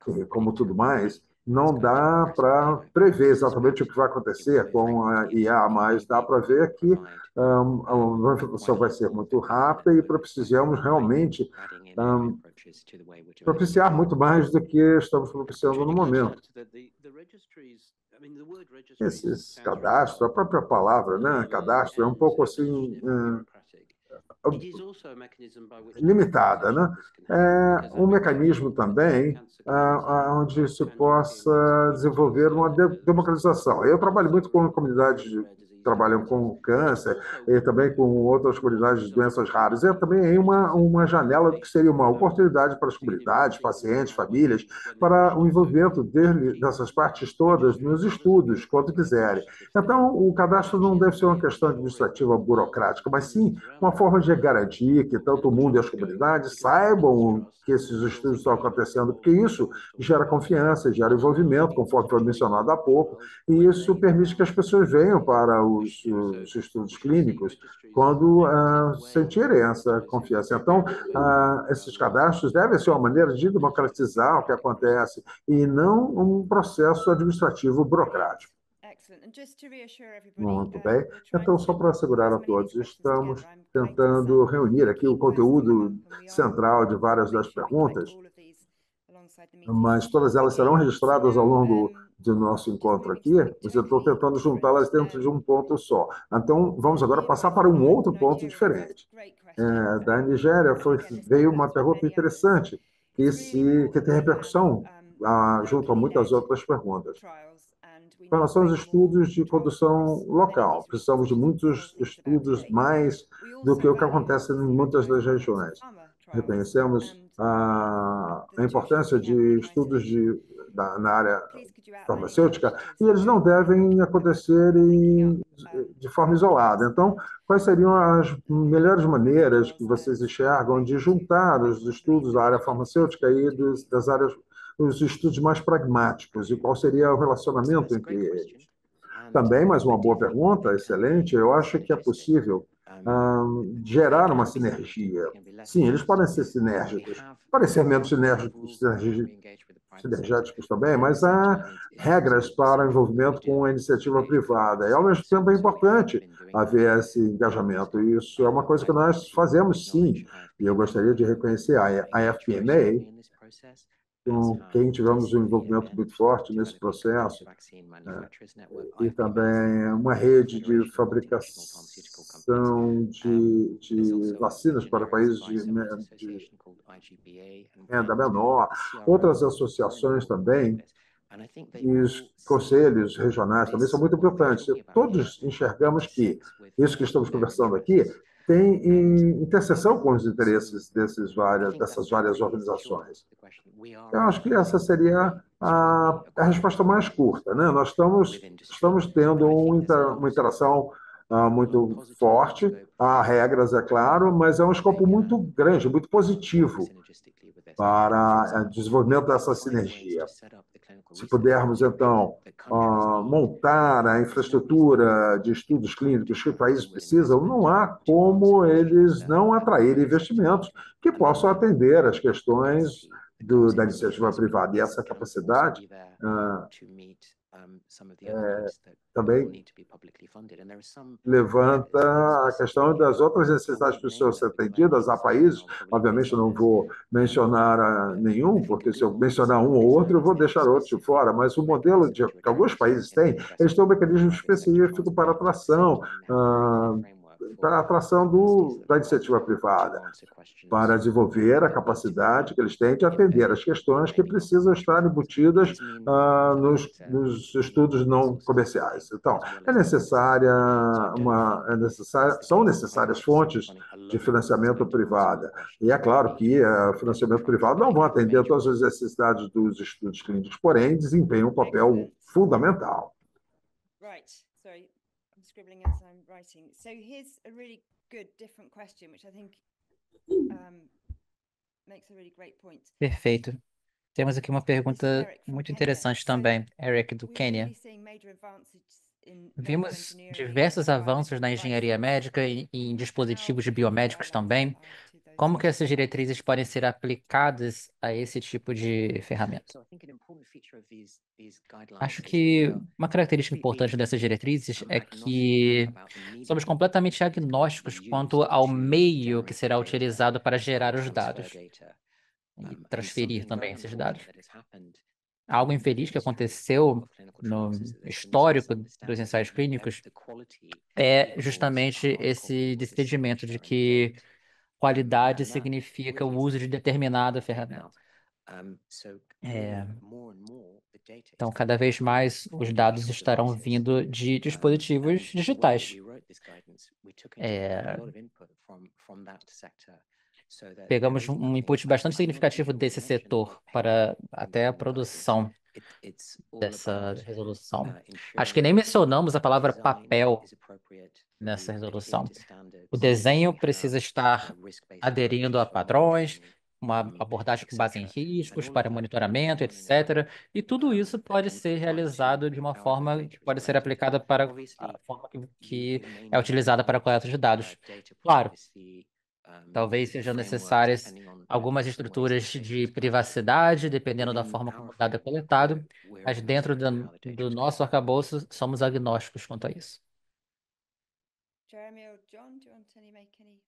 E, como tudo mais, não dá para prever exatamente o que vai acontecer com a IA, mas dá para ver que a informação vai ser muito rápida e precisamos realmente propiciar muito mais do que estamos propiciando no momento. Esses cadastros, a própria palavra, né, cadastro, é um pouco assim limitada, né? É um mecanismo também onde se possa desenvolver uma democratização. Eu trabalho muito com comunidades trabalham com câncer e também com outras comunidades de doenças raras. É também uma janela que seria uma oportunidade para as comunidades, pacientes, famílias, para o envolvimento dessas partes todas nos estudos, quando quiserem. Então, o cadastro não deve ser uma questão administrativa burocrática, mas sim uma forma de garantir que tanto o mundo e as comunidades saibam que esses estudos estão acontecendo, porque isso gera confiança, gera envolvimento, conforme foi mencionado há pouco, e isso permite que as pessoas venham para os estudos clínicos quando sentirem essa confiança. Então, esses cadastros devem ser uma maneira de democratizar o que acontece e não um processo administrativo burocrático. Muito bem. Então, só para assegurar a todos, estamos tentando reunir aqui o conteúdo central de várias das perguntas, mas todas elas serão registradas ao longo do nosso encontro aqui, mas eu estou tentando juntá-las dentro de um ponto só. Então, vamos agora passar para um outro ponto diferente. Da Nigéria veio uma pergunta interessante, que tem repercussão junto a muitas outras perguntas. Com relação aos estudos de condução local, precisamos de muitos estudos mais do que o que acontece em muitas das regiões. Reconhecemos a importância de estudos na área farmacêutica e eles não devem acontecer de forma isolada. Então, quais seriam as melhores maneiras que vocês enxergam de juntar os estudos da área farmacêutica e das áreas os estudos mais pragmáticos e qual seria o relacionamento entre eles? Também, mais uma boa pergunta, excelente, eu acho que é possível gerar uma sinergia. Sim, eles podem ser sinérgicos, podem ser menos sinergéticos também, mas há regras para o envolvimento com a iniciativa privada. E, ao mesmo tempo, é importante haver esse engajamento. Isso é uma coisa que nós fazemos, sim, e eu gostaria de reconhecer a FPMA, com quem tivemos um envolvimento muito forte nesse processo, e também uma rede de fabricação de vacinas para países de renda menor, outras associações também, e os conselhos regionais também são muito importantes. Todos enxergamos que isso que estamos conversando aqui tem interseção com os interesses dessas várias organizações. Eu acho que essa seria a resposta mais curta, né? Nós estamos tendo uma interação muito forte, há regras, é claro, mas é um escopo muito grande, muito positivo para o desenvolvimento dessa sinergia. Se pudermos, então, montar a infraestrutura de estudos clínicos que os países precisam, não há como eles não atraírem investimentos que possam atender às questões da iniciativa privada. E essa capacidade também levanta a questão das outras necessidades que precisam ser atendidas. Há países, obviamente eu não vou mencionar nenhum, porque se eu mencionar um ou outro, eu vou deixar outros de fora, mas o modelo que alguns países têm, eles têm um mecanismo específico para atração para a atração da iniciativa privada, para desenvolver a capacidade que eles têm de atender as questões que precisam estar embutidas nos estudos não comerciais. Então, são necessárias fontes de financiamento privada. E é claro que o financiamento privado não vai atender a todas as necessidades dos estudos clínicos, porém, desempenha um papel fundamental. Right. Sorry, I'm scribbling as I'm writing. So here's a really good different question, which I think makes a really great point. Perfeito. Temos aqui uma pergunta muito interessante também, Eric, do Quênia. Vimos diversos avanços na engenharia médica e em dispositivos biomédicos também. Como que essas diretrizes podem ser aplicadas a esse tipo de ferramenta? Acho que uma característica importante dessas diretrizes é que somos completamente agnósticos quanto ao meio que será utilizado para gerar os dados e transferir também esses dados. Algo infeliz que aconteceu no histórico dos ensaios clínicos é justamente esse desprendimento de que qualidade significa o uso de determinada ferramenta. Então, cada vez mais os dados estarão vindo de dispositivos digitais. Pegamos um input bastante significativo desse setor para até a produção dessa resolução. Acho que nem mencionamos a palavra papel nessa resolução. O desenho precisa estar aderindo a padrões, uma abordagem com base em riscos, para monitoramento, etc. E tudo isso pode ser realizado de uma forma que pode ser aplicada para a forma que é utilizada para a coleta de dados. Claro, talvez sejam necessárias algumas estruturas de privacidade, dependendo da forma como o dado é coletado, mas dentro do nosso arcabouço, somos agnósticos quanto a isso. Jeremy or John, do you want to make any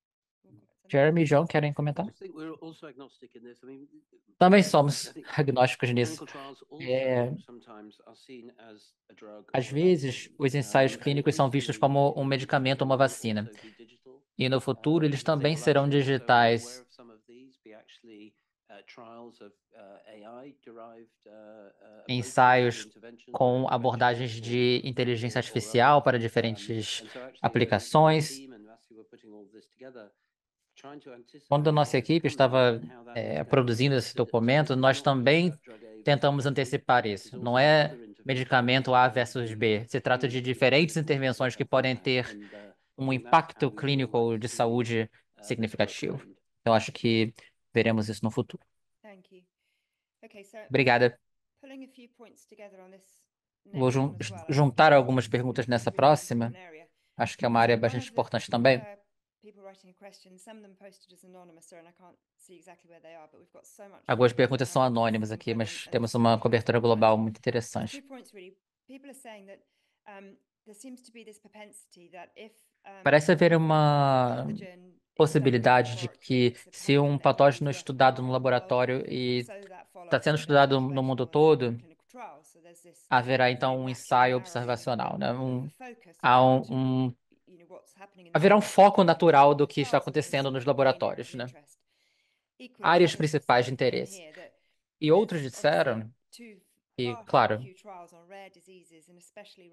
Jeremy e John querem comentar? Também somos agnósticos nisso. Às vezes, os ensaios clínicos são vistos como um medicamento ou uma vacina. E no futuro, eles também serão digitais. Ensaios com abordagens de inteligência artificial para diferentes aplicações. Quando a nossa equipe estava produzindo esse documento, nós também tentamos antecipar isso. Não é medicamento A versus B. Se trata de diferentes intervenções que podem ter um impacto clínico de saúde significativo. Eu acho que veremos isso no futuro. Obrigada. Vou juntar algumas perguntas nessa próxima. Acho que é uma área bastante importante também. Algumas perguntas são anônimas aqui, mas temos uma cobertura global muito interessante. Parece haver uma possibilidade de que, se um patógeno é estudado no laboratório e está sendo estudado no mundo todo, haverá então um ensaio observacional, né? Haverá um foco natural do que está acontecendo nos laboratórios, né? Áreas principais de interesse. E outros disseram que, claro,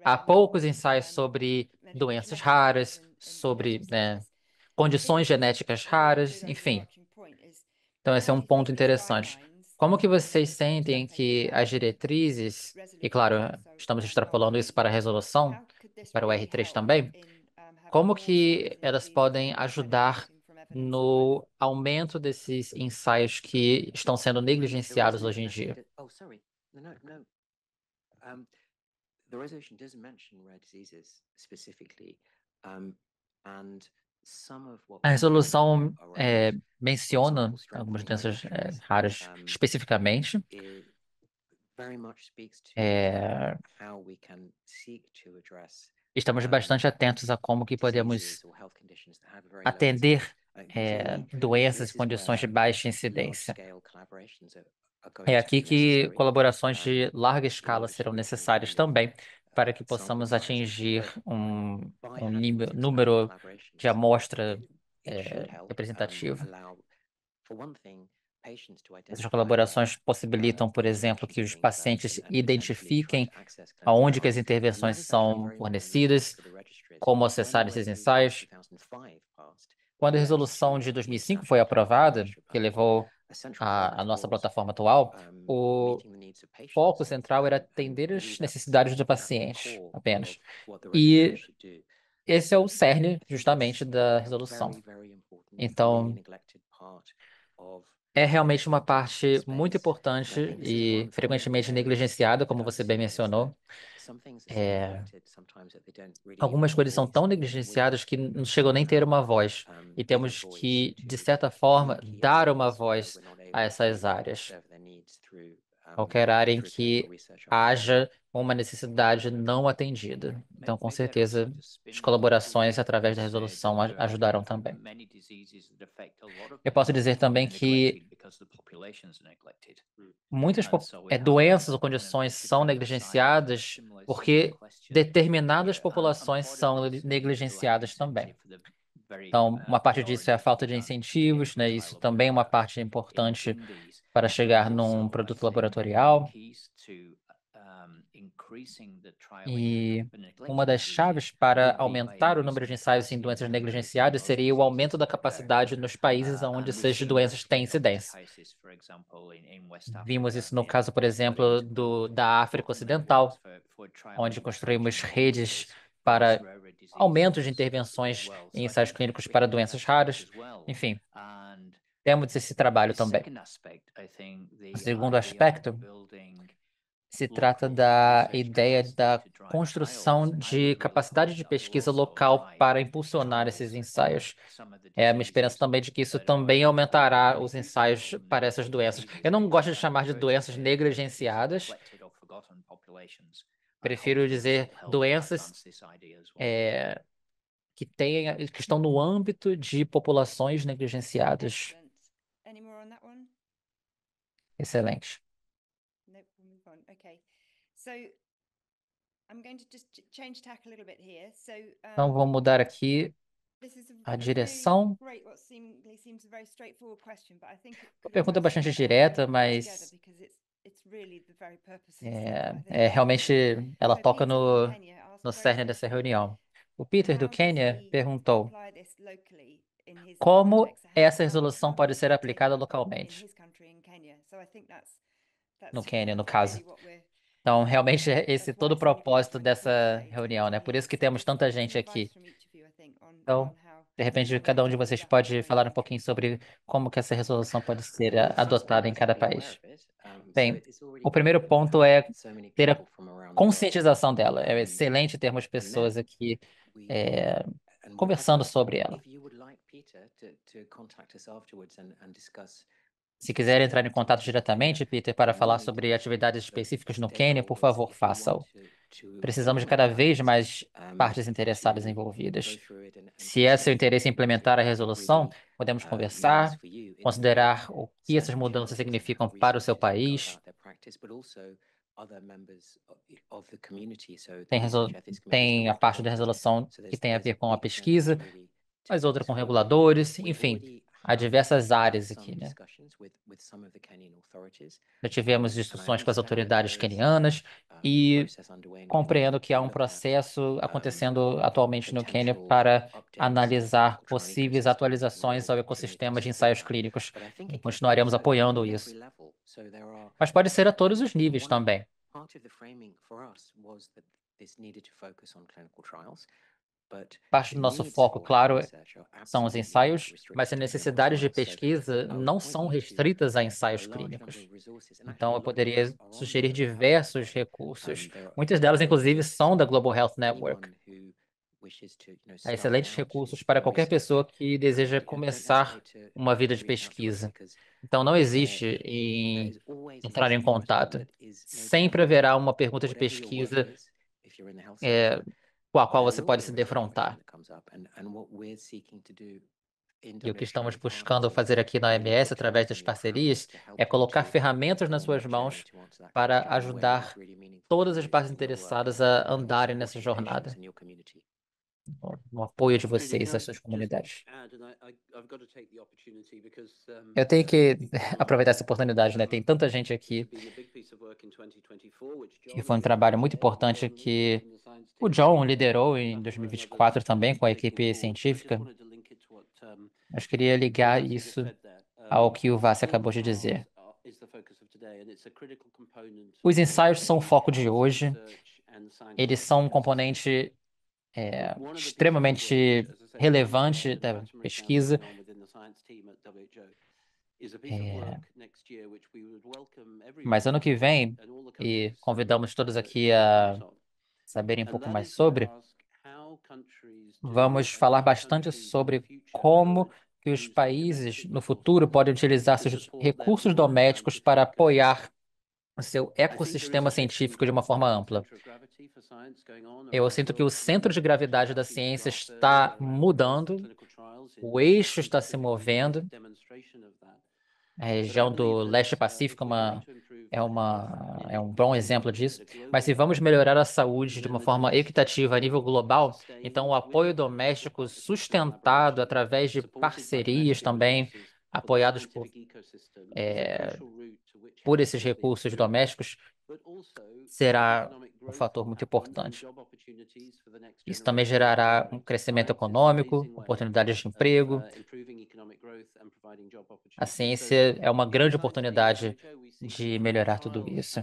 há poucos ensaios sobre doenças raras, sobre condições genéticas raras, enfim. Então, esse é um ponto interessante. Como que vocês sentem que as diretrizes, e claro, estamos extrapolando isso para a resolução, para o R3 também, como que elas podem ajudar no aumento desses ensaios que estão sendo negligenciados hoje em dia? A resolução menciona algumas doenças raras especificamente. Estamos bastante atentos a como que podemos atender doenças e condições de baixa incidência. É aqui que colaborações de larga escala serão necessárias também para que possamos atingir um número de amostra representativa. Essas colaborações possibilitam, por exemplo, que os pacientes identifiquem aonde que as intervenções são fornecidas, como acessar esses ensaios. Quando a resolução de 2005 foi aprovada, que levou à nossa plataforma atual, o foco central era atender as necessidades do paciente apenas. E esse é o cerne, justamente, da resolução. Então, é realmente uma parte muito importante e frequentemente negligenciada, como você bem mencionou. Algumas coisas são tão negligenciadas que não chegam nem a ter uma voz. E temos que, de certa forma, dar uma voz a essas áreas. Qualquer área em que haja uma necessidade não atendida. Então, com certeza, as colaborações através da resolução ajudaram também. Eu posso dizer também que muitas doenças ou condições são negligenciadas porque determinadas populações são negligenciadas também. Então, uma parte disso é a falta de incentivos, né? Isso também é uma parte importante para chegar num produto laboratorial. E uma das chaves para aumentar o número de ensaios em doenças negligenciadas seria o aumento da capacidade nos países onde essas doenças têm incidência. Vimos isso no caso, por exemplo, da África Ocidental, onde construímos redes para aumento de intervenções em ensaios clínicos para doenças raras. Enfim, temos esse trabalho também. O segundo aspecto se trata da ideia da construção de capacidade de pesquisa local para impulsionar esses ensaios. É a minha esperança também de que isso também aumentará os ensaios para essas doenças. Eu não gosto de chamar de doenças negligenciadas. Prefiro dizer doenças que estão no âmbito de populações negligenciadas. Excelente. Então, vou mudar aqui a direção. Uma pergunta bastante direta, mas realmente ela toca no cerne dessa reunião. O Peter do Quênia perguntou como essa resolução pode ser aplicada localmente. No Quênia, no caso. Então, realmente, esse é todo o propósito dessa reunião, né? Por isso que temos tanta gente aqui. Então, de repente, cada um de vocês pode falar um pouquinho sobre como que essa resolução pode ser adotada em cada país. Bem, o primeiro ponto é ter a conscientização dela. É excelente termos pessoas aqui conversando sobre ela. Se quiser entrar em contato diretamente, Peter, para falar sobre atividades específicas no Quênia, por favor, faça-o. Precisamos de cada vez mais partes interessadas envolvidas. Se é seu interesse em implementar a resolução, podemos conversar, considerar o que essas mudanças significam para o seu país. Tem a parte da resolução que tem a ver com a pesquisa, mas outra com reguladores, enfim, há diversas áreas aqui, né? Já tivemos discussões com as autoridades quenianas e compreendo que há um processo acontecendo atualmente no Quênia para analisar possíveis atualizações ao ecossistema de ensaios clínicos. E continuaremos apoiando isso. Mas pode ser a todos os níveis também. Parte do nosso foco, claro, são os ensaios, mas as necessidades de pesquisa não são restritas a ensaios clínicos. Então, eu poderia sugerir diversos recursos. Muitas delas, inclusive, são da Global Health Network. Há excelentes recursos para qualquer pessoa que deseja começar uma vida de pesquisa. Então, não existe em entrar em contato. Sempre haverá uma pergunta de pesquisa com a qual você pode se defrontar. E o que estamos buscando fazer aqui na OMS, através das parcerias, é colocar ferramentas nas suas mãos para ajudar todas as partes interessadas a andarem nessa jornada. O apoio de vocês, das suas comunidades. Eu tenho que aproveitar essa oportunidade, né? Tem tanta gente aqui que foi um trabalho muito importante que o John liderou em 2024 também com a equipe científica. Mas queria ligar isso ao que o Vassi acabou de dizer. Os ensaios são o foco de hoje. Eles são um componente extremamente relevante da pesquisa. Mas ano que vem, e convidamos todos aqui a saberem um pouco mais sobre, vamos falar bastante sobre como que os países no futuro podem utilizar seus recursos domésticos para apoiar o seu ecossistema científico de uma forma ampla. Eu sinto que o centro de gravidade da ciência está mudando, o eixo está se movendo. A região do leste Pacífico é um bom exemplo disso. Mas se vamos melhorar a saúde de uma forma equitativa a nível global, então o apoio doméstico sustentado através de parcerias também, apoiados por esses recursos domésticos, será um fator muito importante. Isso também gerará um crescimento econômico, oportunidades de emprego. A ciência é uma grande oportunidade de melhorar tudo isso.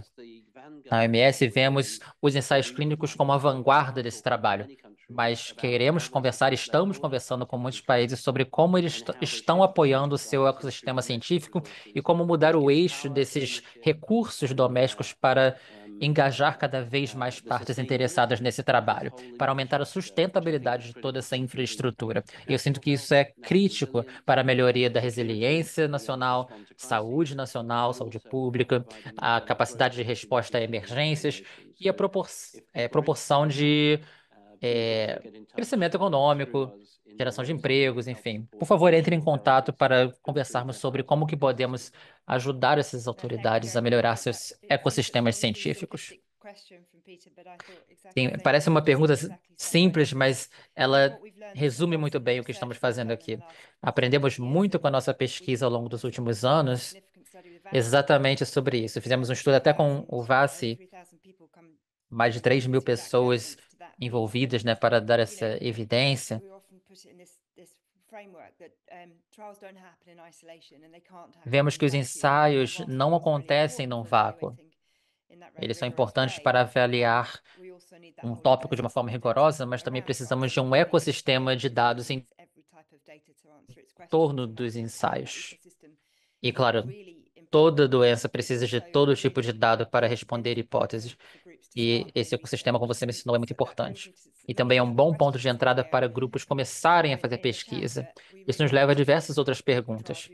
Na OMS, vemos os ensaios clínicos como a vanguarda desse trabalho, mas queremos conversar, estamos conversando com muitos países sobre como eles estão apoiando o seu ecossistema científico e como mudar o eixo desses recursos domésticos para engajar cada vez mais partes interessadas nesse trabalho, para aumentar a sustentabilidade de toda essa infraestrutura. Eu sinto que isso é crítico para a melhoria da resiliência nacional, saúde pública, a capacidade de resposta a emergências e a proporção de crescimento econômico, geração de empregos, enfim. Por favor, entre em contato para conversarmos sobre como que podemos ajudar essas autoridades a melhorar seus ecossistemas científicos. Sim, parece uma pergunta simples, mas ela resume muito bem o que estamos fazendo aqui. Aprendemos muito com a nossa pesquisa ao longo dos últimos anos, exatamente sobre isso. Fizemos um estudo até com o Vassi, mais de 3.000 pessoas envolvidas, né, para dar essa evidência. Vemos que os ensaios não acontecem num vácuo. Eles são importantes para avaliar um tópico de uma forma rigorosa, mas também precisamos de um ecossistema de dados em torno dos ensaios. E, claro, toda doença precisa de todo tipo de dado para responder hipóteses. E esse ecossistema, como você mencionou, é muito importante. E também é um bom ponto de entrada para grupos começarem a fazer pesquisa. Isso nos leva a diversas outras perguntas.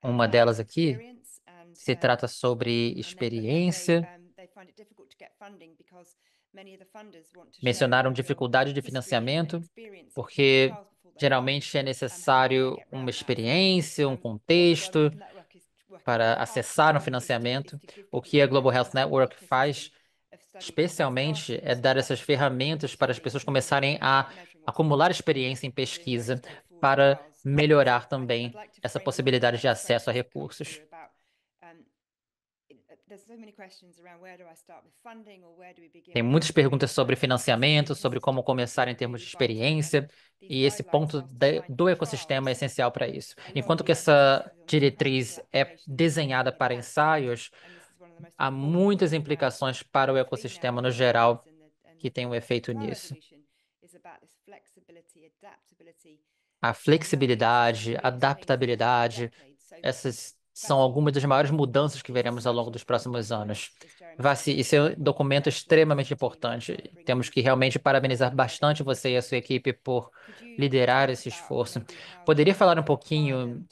Uma delas aqui se trata sobre experiência. Mencionaram dificuldade de financiamento, porque geralmente é necessário uma experiência, um contexto para acessar um financiamento. O que a Global Health Network faz, especialmente, é dar essas ferramentas para as pessoas começarem a acumular experiência em pesquisa para melhorar também essa possibilidade de acesso a recursos. Tem muitas perguntas sobre financiamento, sobre como começar em termos de experiência, e esse ponto do ecossistema é essencial para isso. Enquanto que essa diretriz é desenhada para ensaios, há muitas implicações para o ecossistema no geral que tem um efeito nisso. A flexibilidade, adaptabilidade, essas são algumas das maiores mudanças que veremos ao longo dos próximos anos. Vassi, esse é um documento extremamente importante. Temos que realmente parabenizar bastante você e a sua equipe por liderar esse esforço. Poderia falar um pouquinho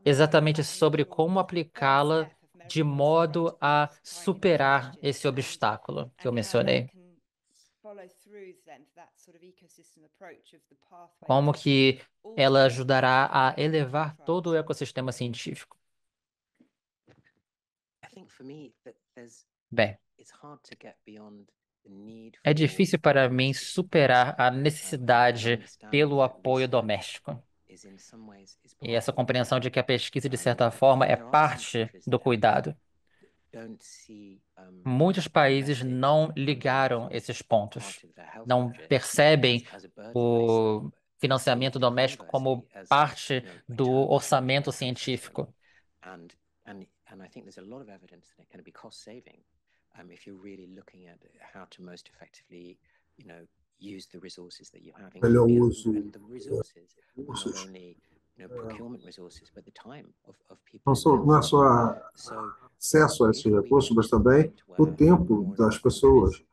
exatamente sobre como aplicá-la de modo a superar esse obstáculo que eu mencionei? Como que ela ajudará a elevar todo o ecossistema científico? Bem, é difícil para mim superar a necessidade pelo apoio doméstico. E essa compreensão de que a pesquisa, de certa forma, é parte do cuidado. Muitos países não ligaram esses pontos, não percebem o financiamento doméstico como parte do orçamento científico. Melhor uso recursos. Não é só acesso a esses recursos, mas também o tempo das pessoas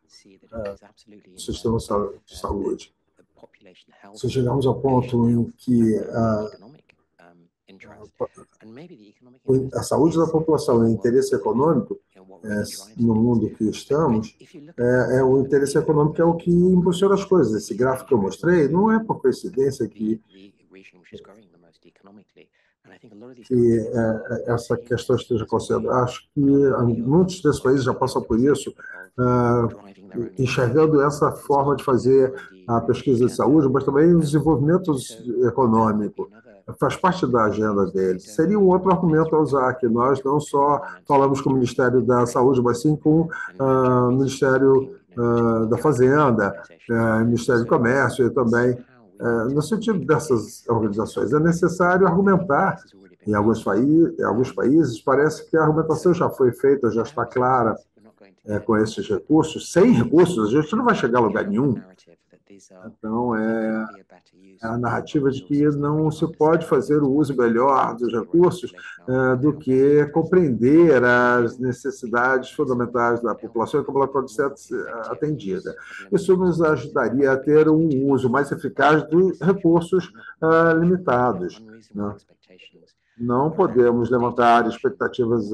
no sistema de saúde. Se chegarmos ao ponto em que a saúde da população é interesse econômico, no mundo que estamos, o interesse econômico é o que impulsiona as coisas. Esse gráfico que eu mostrei não é por coincidência que essa questão esteja considerada. Acho que muitos desses países já passam por isso, enxergando essa forma de fazer a pesquisa de saúde, mas também o desenvolvimento econômico. Faz parte da agenda deles. Seria um outro argumento a usar, que nós não só falamos com o Ministério da Saúde, mas sim com o Ministério da Fazenda, Ministério do Comércio e também, no sentido dessas organizações. É necessário argumentar. Em alguns países, parece que a argumentação já foi feita, já está clara com esses recursos. Sem recursos, a gente não vai chegar a lugar nenhum. Então, é a narrativa de que não se pode fazer o uso melhor dos recursos do que compreender as necessidades fundamentais da população e como ela pode ser atendida. Isso nos ajudaria a ter um uso mais eficaz dos recursos limitados, né? Não podemos levantar expectativas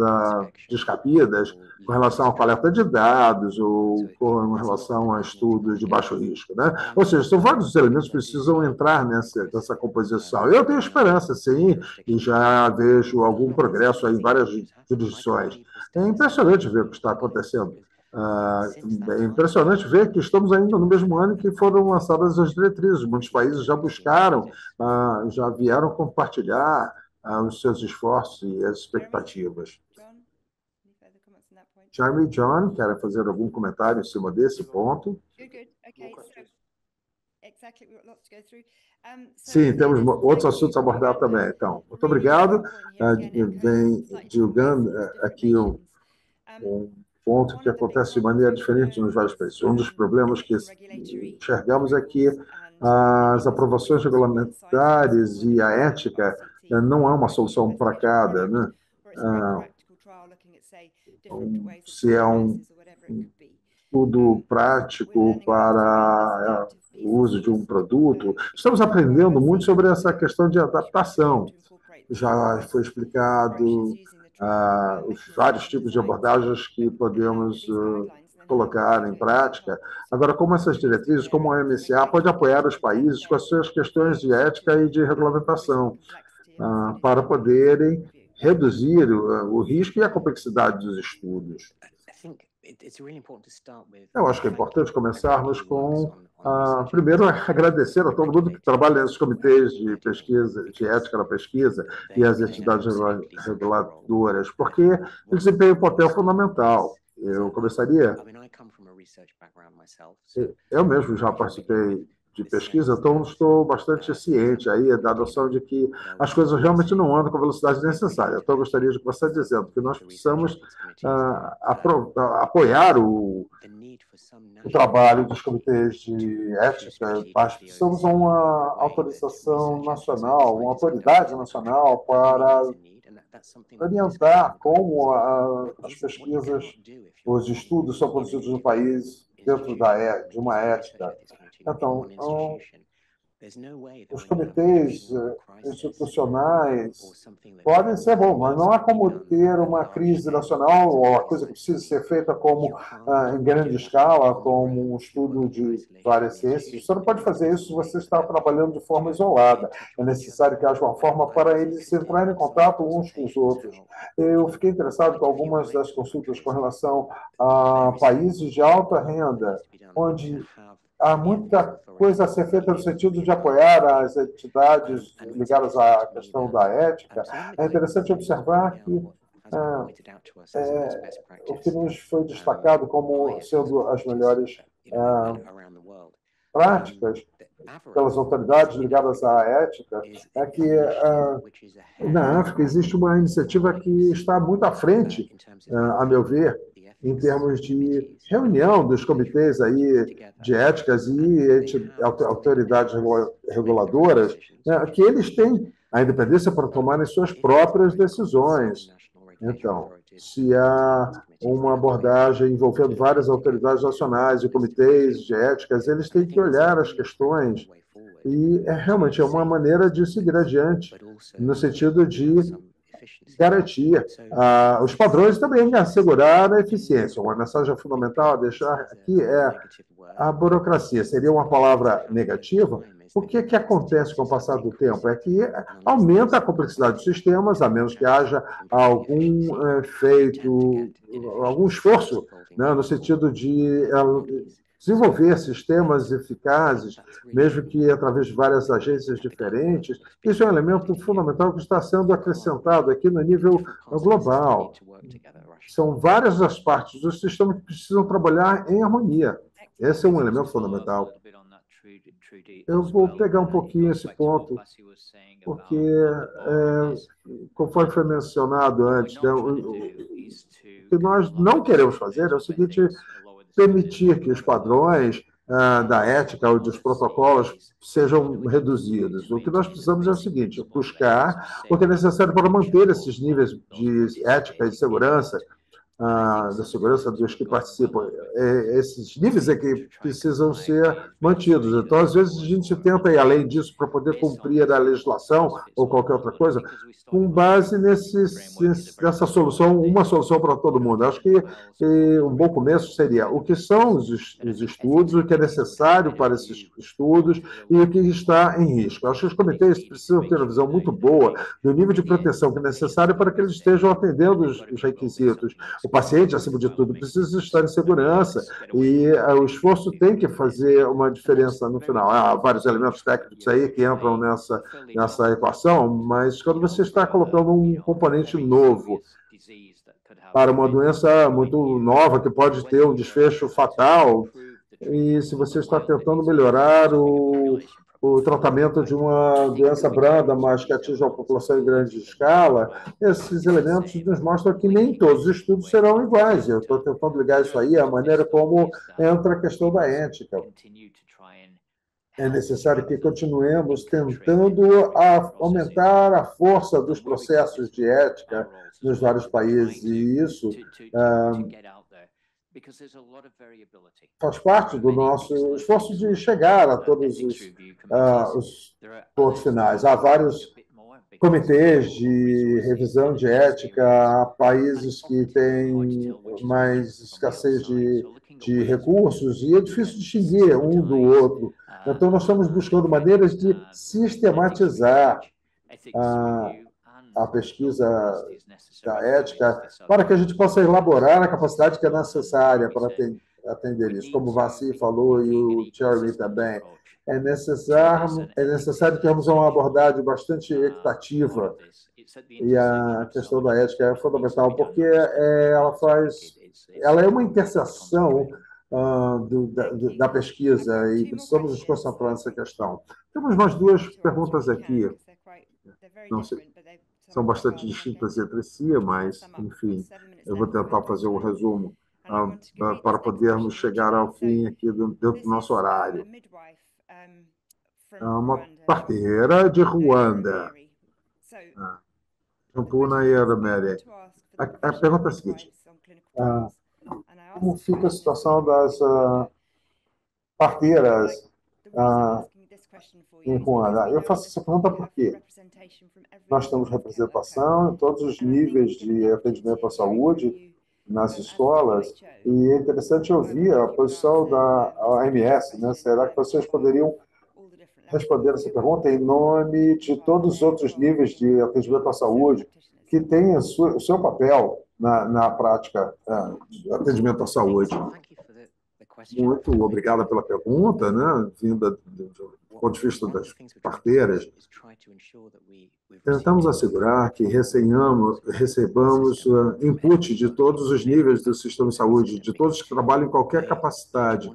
descabidas com relação à coleta de dados ou com relação a estudos de baixo risco, né? Ou seja, são vários elementos que precisam entrar nessa composição. Eu tenho esperança, sim, e já vejo algum progresso aí em várias jurisdições. É impressionante ver o que está acontecendo. É impressionante ver que estamos ainda no mesmo ano em que foram lançadas as diretrizes. Muitos países já buscaram, já vieram compartilhar os seus esforços e as expectativas. Jeremy e John, querem fazer algum comentário em cima desse ponto? Sim, temos outros assuntos a abordar também. Então, muito obrigado. Vem divulgando aqui um ponto que acontece de maneira diferente nos vários países. Um dos problemas que enxergamos é que as aprovações regulamentares e a ética não é uma solução para cada, né? Se é um estudo prático para o uso de um produto. Estamos aprendendo muito sobre essa questão de adaptação. Já foi explicado os vários tipos de abordagens que podemos colocar em prática. Agora, como essas diretrizes, como a MSA, pode apoiar os países com as suas questões de ética e de regulamentação, para poderem reduzir o risco e a complexidade dos estudos. Eu acho que é importante começarmos com, primeiro, agradecer a todo mundo que trabalha nos comitês de pesquisa, de ética na pesquisa e as entidades reguladoras, porque eles desempenham um papel fundamental. Eu começaria... Eu mesmo já participei de pesquisa, então estou bastante ciente aí da noção de que as coisas realmente não andam com a velocidade necessária. Então, eu gostaria de começar dizendo que nós precisamos apoiar o trabalho dos comitês de ética, mas precisamos de uma autorização nacional, uma autoridade nacional para orientar como as pesquisas, os estudos são produzidos no país dentro de uma ética. Então, Os comitês institucionais podem ser bons, mas não há como ter uma crise nacional ou uma coisa que precisa ser feita como em grande escala, como um estudo de várias ciências. Você não pode fazer isso se você está trabalhando de forma isolada. É necessário que haja uma forma para eles entrarem em contato uns com os outros. Eu fiquei interessado com algumas das consultas com relação a países de alta renda, onde há muita coisa a ser feita no sentido de apoiar as entidades ligadas à questão da ética. É interessante observar que o que nos foi destacado como sendo as melhores práticas pelas autoridades ligadas à ética é que na África existe uma iniciativa que está muito à frente, a meu ver, em termos de reunião dos comitês aí de éticas e autoridades reguladoras, que eles têm a independência para tomarem suas próprias decisões. Então, se há uma abordagem envolvendo várias autoridades nacionais e comitês de éticas, eles têm que olhar as questões e realmente é uma maneira de seguir adiante, no sentido de garantir os padrões e também assegurar a eficiência. Uma mensagem fundamental a deixar aqui é a burocracia. Seria uma palavra negativa? O que acontece com o passar do tempo? É que aumenta a complexidade dos sistemas, a menos que haja algum algum esforço, né, no sentido de desenvolver sistemas eficazes, mesmo que através de várias agências diferentes. Isso é um elemento fundamental que está sendo acrescentado aqui no nível global. São várias as partes do sistema que precisam trabalhar em harmonia. Esse é um elemento fundamental. Eu vou pegar um pouquinho esse ponto, porque, conforme foi mencionado antes, o que nós não queremos fazer é o seguinte: permitir que os padrões da ética ou dos protocolos sejam reduzidos. O que nós precisamos é o seguinte: buscar o que é necessário para manter esses níveis de ética e segurança, da segurança dos que participam. Esses níveis é que precisam ser mantidos. Então, às vezes, a gente tenta ir além disso para poder cumprir a legislação ou qualquer outra coisa, com base nessa solução, uma solução para todo mundo. Acho que um bom começo seria o que são os estudos, o que é necessário para esses estudos e o que está em risco. Acho que os comitês precisam ter uma visão muito boa do nível de proteção que é necessário para que eles estejam atendendo os requisitos. O paciente, acima de tudo, precisa estar em segurança e o esforço tem que fazer uma diferença no final. Há vários elementos técnicos aí que entram nessa equação, mas quando você está colocando um componente novo para uma doença muito nova que pode ter um desfecho fatal, e se você está tentando melhorar o tratamento de uma doença branda, mas que atinge a população em grande escala, esses elementos nos mostram que nem todos os estudos serão iguais. Eu estou tentando ligar isso aí à maneira como entra a questão da ética. É necessário que continuemos tentando aumentar a força dos processos de ética nos vários países, e isso faz parte do nosso esforço de chegar a todos os pontos finais. Há vários comitês de revisão de ética, há países que têm mais escassez de recursos, e é difícil distinguir um do outro. Então, nós estamos buscando maneiras de sistematizar a pesquisa da ética para que a gente possa elaborar a capacidade que é necessária para atender isso. Como o Vassi falou e o Jeremy também, é necessário termos uma abordagem bastante equitativa, e a questão da ética é fundamental, porque ela é uma interseção da pesquisa, e precisamos nos concentrar nessa questão. Temos mais duas perguntas aqui. Não sei, são bastante distintas entre si, mas, enfim, eu vou tentar fazer um resumo para podermos chegar ao fim aqui dentro do nosso horário. Uma parteira de Ruanda, Champuna e Aramere. A pergunta é a seguinte: como fica a situação das parteiras com H. Eu faço essa pergunta porque nós temos representação em todos os níveis de atendimento à saúde nas escolas, e é interessante ouvir a posição da OMS, né? Será que vocês poderiam responder essa pergunta em nome de todos os outros níveis de atendimento à saúde que têm o seu papel na prática de atendimento à saúde? Muito obrigada pela pergunta, né? Vinda do ponto de vista das parteiras. Tentamos assegurar que recebamos input de todos os níveis do sistema de saúde, de todos que trabalham em qualquer capacidade,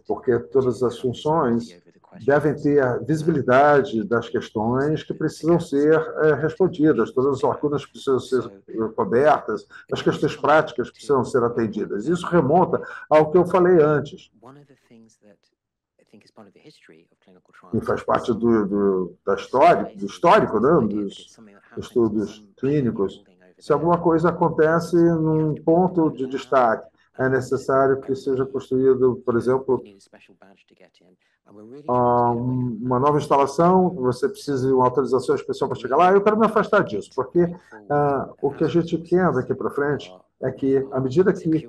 porque todas as funções devem ter a visibilidade das questões que precisam ser respondidas, todas as lacunas precisam ser cobertas, as questões práticas precisam ser atendidas. Isso remonta ao que eu falei antes, e faz parte da história, do histórico, né, dos estudos clínicos. Se alguma coisa acontece num ponto de destaque, é necessário que seja construído, por exemplo, uma nova instalação, você precisa de uma autorização especial para chegar lá. Eu quero me afastar disso, porque o que a gente quer daqui para frente é que, à medida que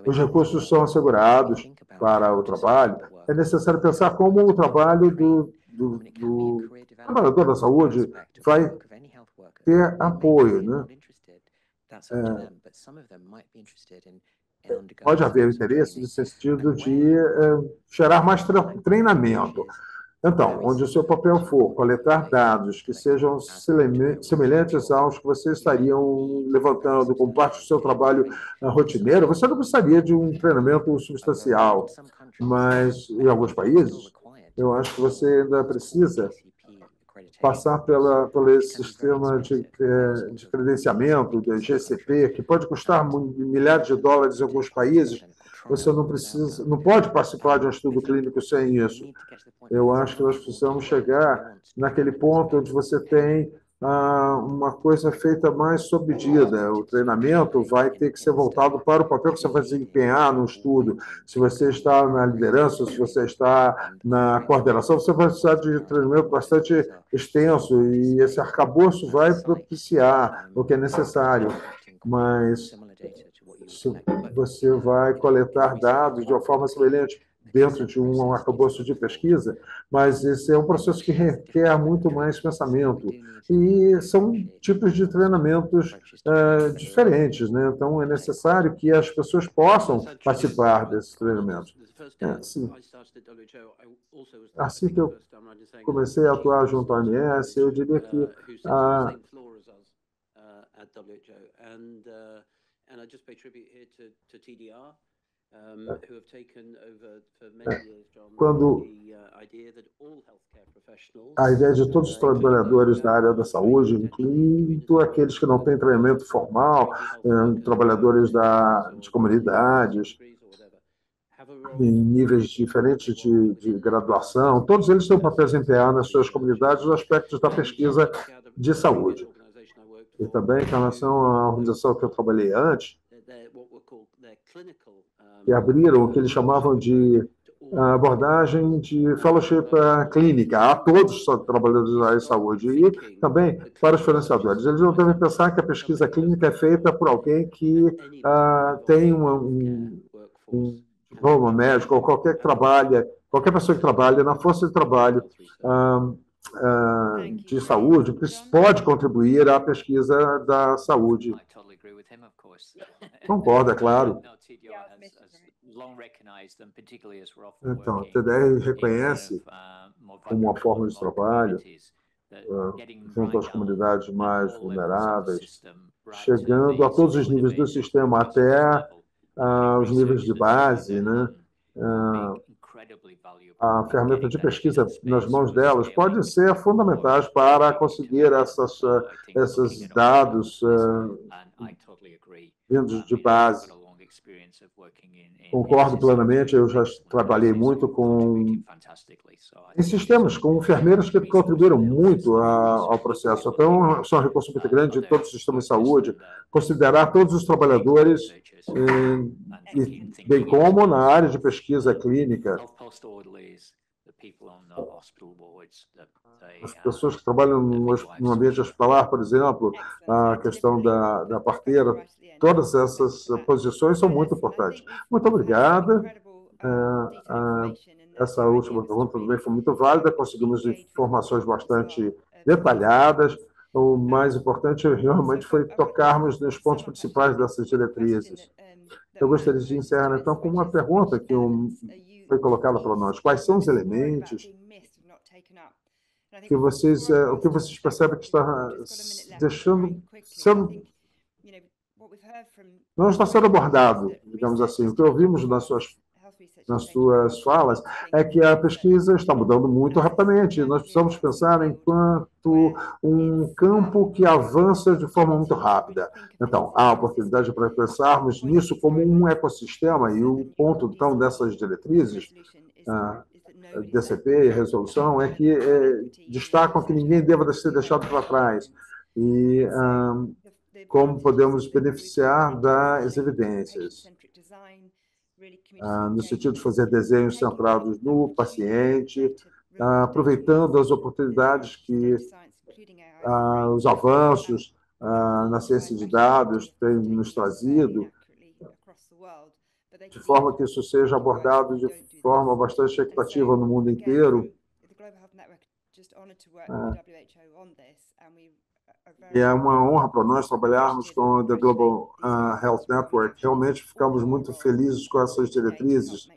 os recursos são assegurados para o trabalho, é necessário pensar como o trabalho do trabalhador da saúde vai ter apoio, né? Pode haver interesse no sentido de gerar mais treinamento. Então, onde o seu papel for coletar dados que sejam semelhantes aos que vocês estariam levantando como parte do seu trabalho rotineiro, você não precisaria de um treinamento substancial. Mas, em alguns países, eu acho que você ainda precisa passar pelo esse sistema de credenciamento, do GCP, que pode custar milhares de dólares em alguns países. Você não pode participar de um estudo clínico sem isso. Eu acho que nós precisamos chegar naquele ponto onde você tem uma coisa feita mais sob medida. O treinamento vai ter que ser voltado para o papel que você vai desempenhar no estudo. Se você está na liderança, se você está na coordenação, você vai precisar de treinamento bastante extenso, e esse arcabouço vai propiciar o que é necessário. Mas você vai coletar dados de uma forma semelhante dentro de um arcabouço de pesquisa, mas esse é um processo que requer muito mais pensamento. E são tipos de treinamentos diferentes, né? Então, é necessário que as pessoas possam participar desses treinamentos. Assim que eu comecei a atuar junto à OMS, eu diria que quando a ideia de todos os trabalhadores da área da saúde, incluindo aqueles que não têm treinamento formal, trabalhadores de comunidades, em níveis diferentes de graduação, todos eles têm um papel a desempenhar nas suas comunidades os aspectos da pesquisa de saúde. E também, em relação à organização que eu trabalhei antes, que abriram o que eles chamavam de abordagem de fellowship clínica a todos os trabalhadores da área de saúde e também para os financiadores. Eles não devem pensar que a pesquisa clínica é feita por alguém que tem um diploma médico ou qualquer pessoa que trabalha na força de trabalho de saúde pode contribuir à pesquisa da saúde. Concordo, é claro. Então, o TDR reconhece como uma forma de trabalho junto às comunidades mais vulneráveis, chegando a todos os níveis do sistema, até os níveis de base, né? A ferramenta de pesquisa nas mãos delas pode ser fundamentais para conseguir esses dados vindos de base. Concordo plenamente, eu já trabalhei muito em sistemas com enfermeiros que contribuíram muito ao processo. Então, são um recurso muito grande de todo o sistema de saúde, considerar todos os trabalhadores, bem como na área de pesquisa clínica. As pessoas que trabalham no ambiente hospitalar, por exemplo, a questão da parteira, todas essas posições são muito importantes. Muito obrigada. Essa última pergunta também foi muito válida, conseguimos informações bastante detalhadas. O mais importante realmente foi tocarmos nos pontos principais dessas diretrizes. Eu gostaria de encerrar, então, com uma pergunta que foi colocada para nós. Quais são os elementos que o que vocês percebem que está não está sendo abordado, digamos assim. O que ouvimos nas suas falas é que a pesquisa está mudando muito rapidamente. Nós precisamos pensar enquanto um campo que avança de forma muito rápida. Então, há oportunidade para pensarmos nisso como um ecossistema, e o ponto, então, dessas diretrizes, DCP e resolução, é que destacam que ninguém deva ser deixado para trás. E como podemos beneficiar das evidências, no sentido de fazer desenhos centrados no paciente, aproveitando as oportunidades que os avanços na ciência de dados têm nos trazido, de forma que isso seja abordado de forma bastante equitativa no mundo inteiro. E é uma honra para nós trabalharmos com a The Global Health Network. Realmente ficamos muito felizes com essas diretrizes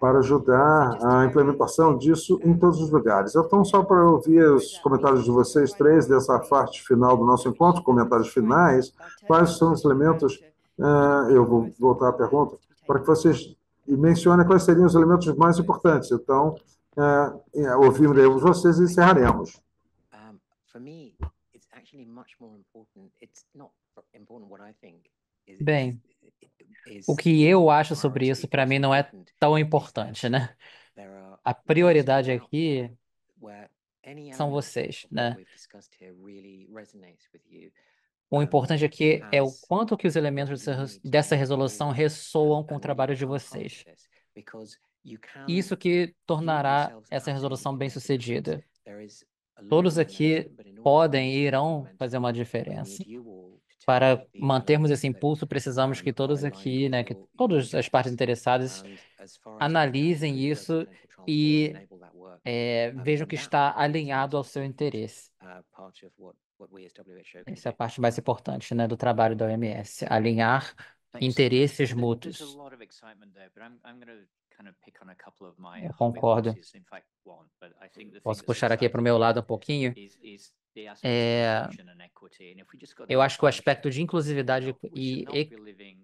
para ajudar a implementação disso em todos os lugares. Então, só para ouvir os comentários de vocês três dessa parte final do nosso encontro, comentários finais, quais são os elementos, eu vou voltar à pergunta, para que vocês mencionem quais seriam os elementos mais importantes. Então, ouviremos vocês e encerraremos. Bem, o que eu acho sobre isso, para mim, não é tão importante, né? A prioridade aqui são vocês, né? O importante aqui é o quanto que os elementos dessa resolução ressoam com o trabalho de vocês. Isso que tornará essa resolução bem-sucedida. Todos aqui podem e irão fazer uma diferença. Para mantermos esse impulso, precisamos que todos aqui, né, que todas as partes interessadas analisem isso e vejam que está alinhado ao seu interesse. Essa é a parte mais importante, né, do trabalho da OMS, alinhar interesses mútuos. Eu concordo. Posso puxar aqui para o meu lado um pouquinho? Eu acho que o aspecto de inclusividade e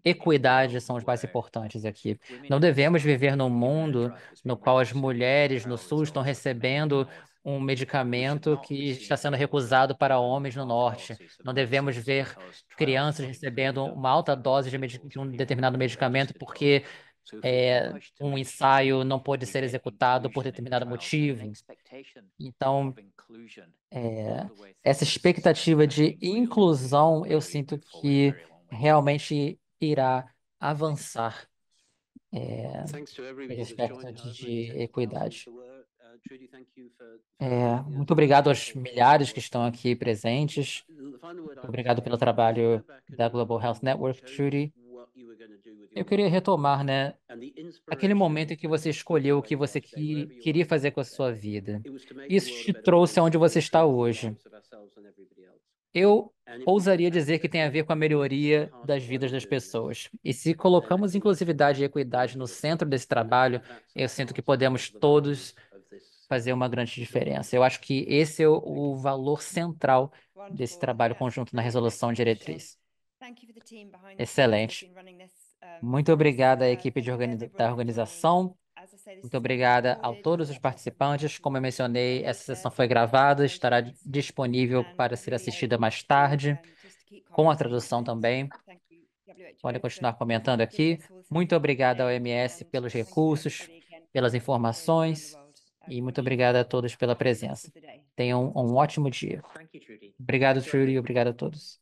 equidade são os mais importantes aqui. Não devemos viver num mundo no qual as mulheres no Sul estão recebendo um medicamento que está sendo recusado para homens no Norte. Não devemos ver crianças recebendo uma alta dose de um determinado medicamento porque um ensaio não pode ser executado por determinado motivo. Então, essa expectativa de inclusão, eu sinto que realmente irá avançar nesse aspecto de equidade. Muito obrigado aos milhares que estão aqui presentes. Muito obrigado pelo trabalho da Global Health Network, Trudy. Eu queria retomar, né, aquele momento em que você escolheu o que você queria fazer com a sua vida. Isso te trouxe aonde você está hoje. Eu ousaria dizer que tem a ver com a melhoria das vidas das pessoas. E se colocamos inclusividade e equidade no centro desse trabalho, eu sinto que podemos todos fazer uma grande diferença. Eu acho que esse é o valor central desse trabalho conjunto na resolução diretriz. Excelente. Muito obrigada à equipe da organização. Muito obrigada a todos os participantes. Como eu mencionei, essa sessão foi gravada, estará disponível para ser assistida mais tarde, com a tradução também. Podem continuar comentando aqui. Muito obrigada ao OMS pelos recursos, pelas informações e muito obrigada a todos pela presença. Tenham um ótimo dia. Obrigado, Trudy. Obrigado a todos.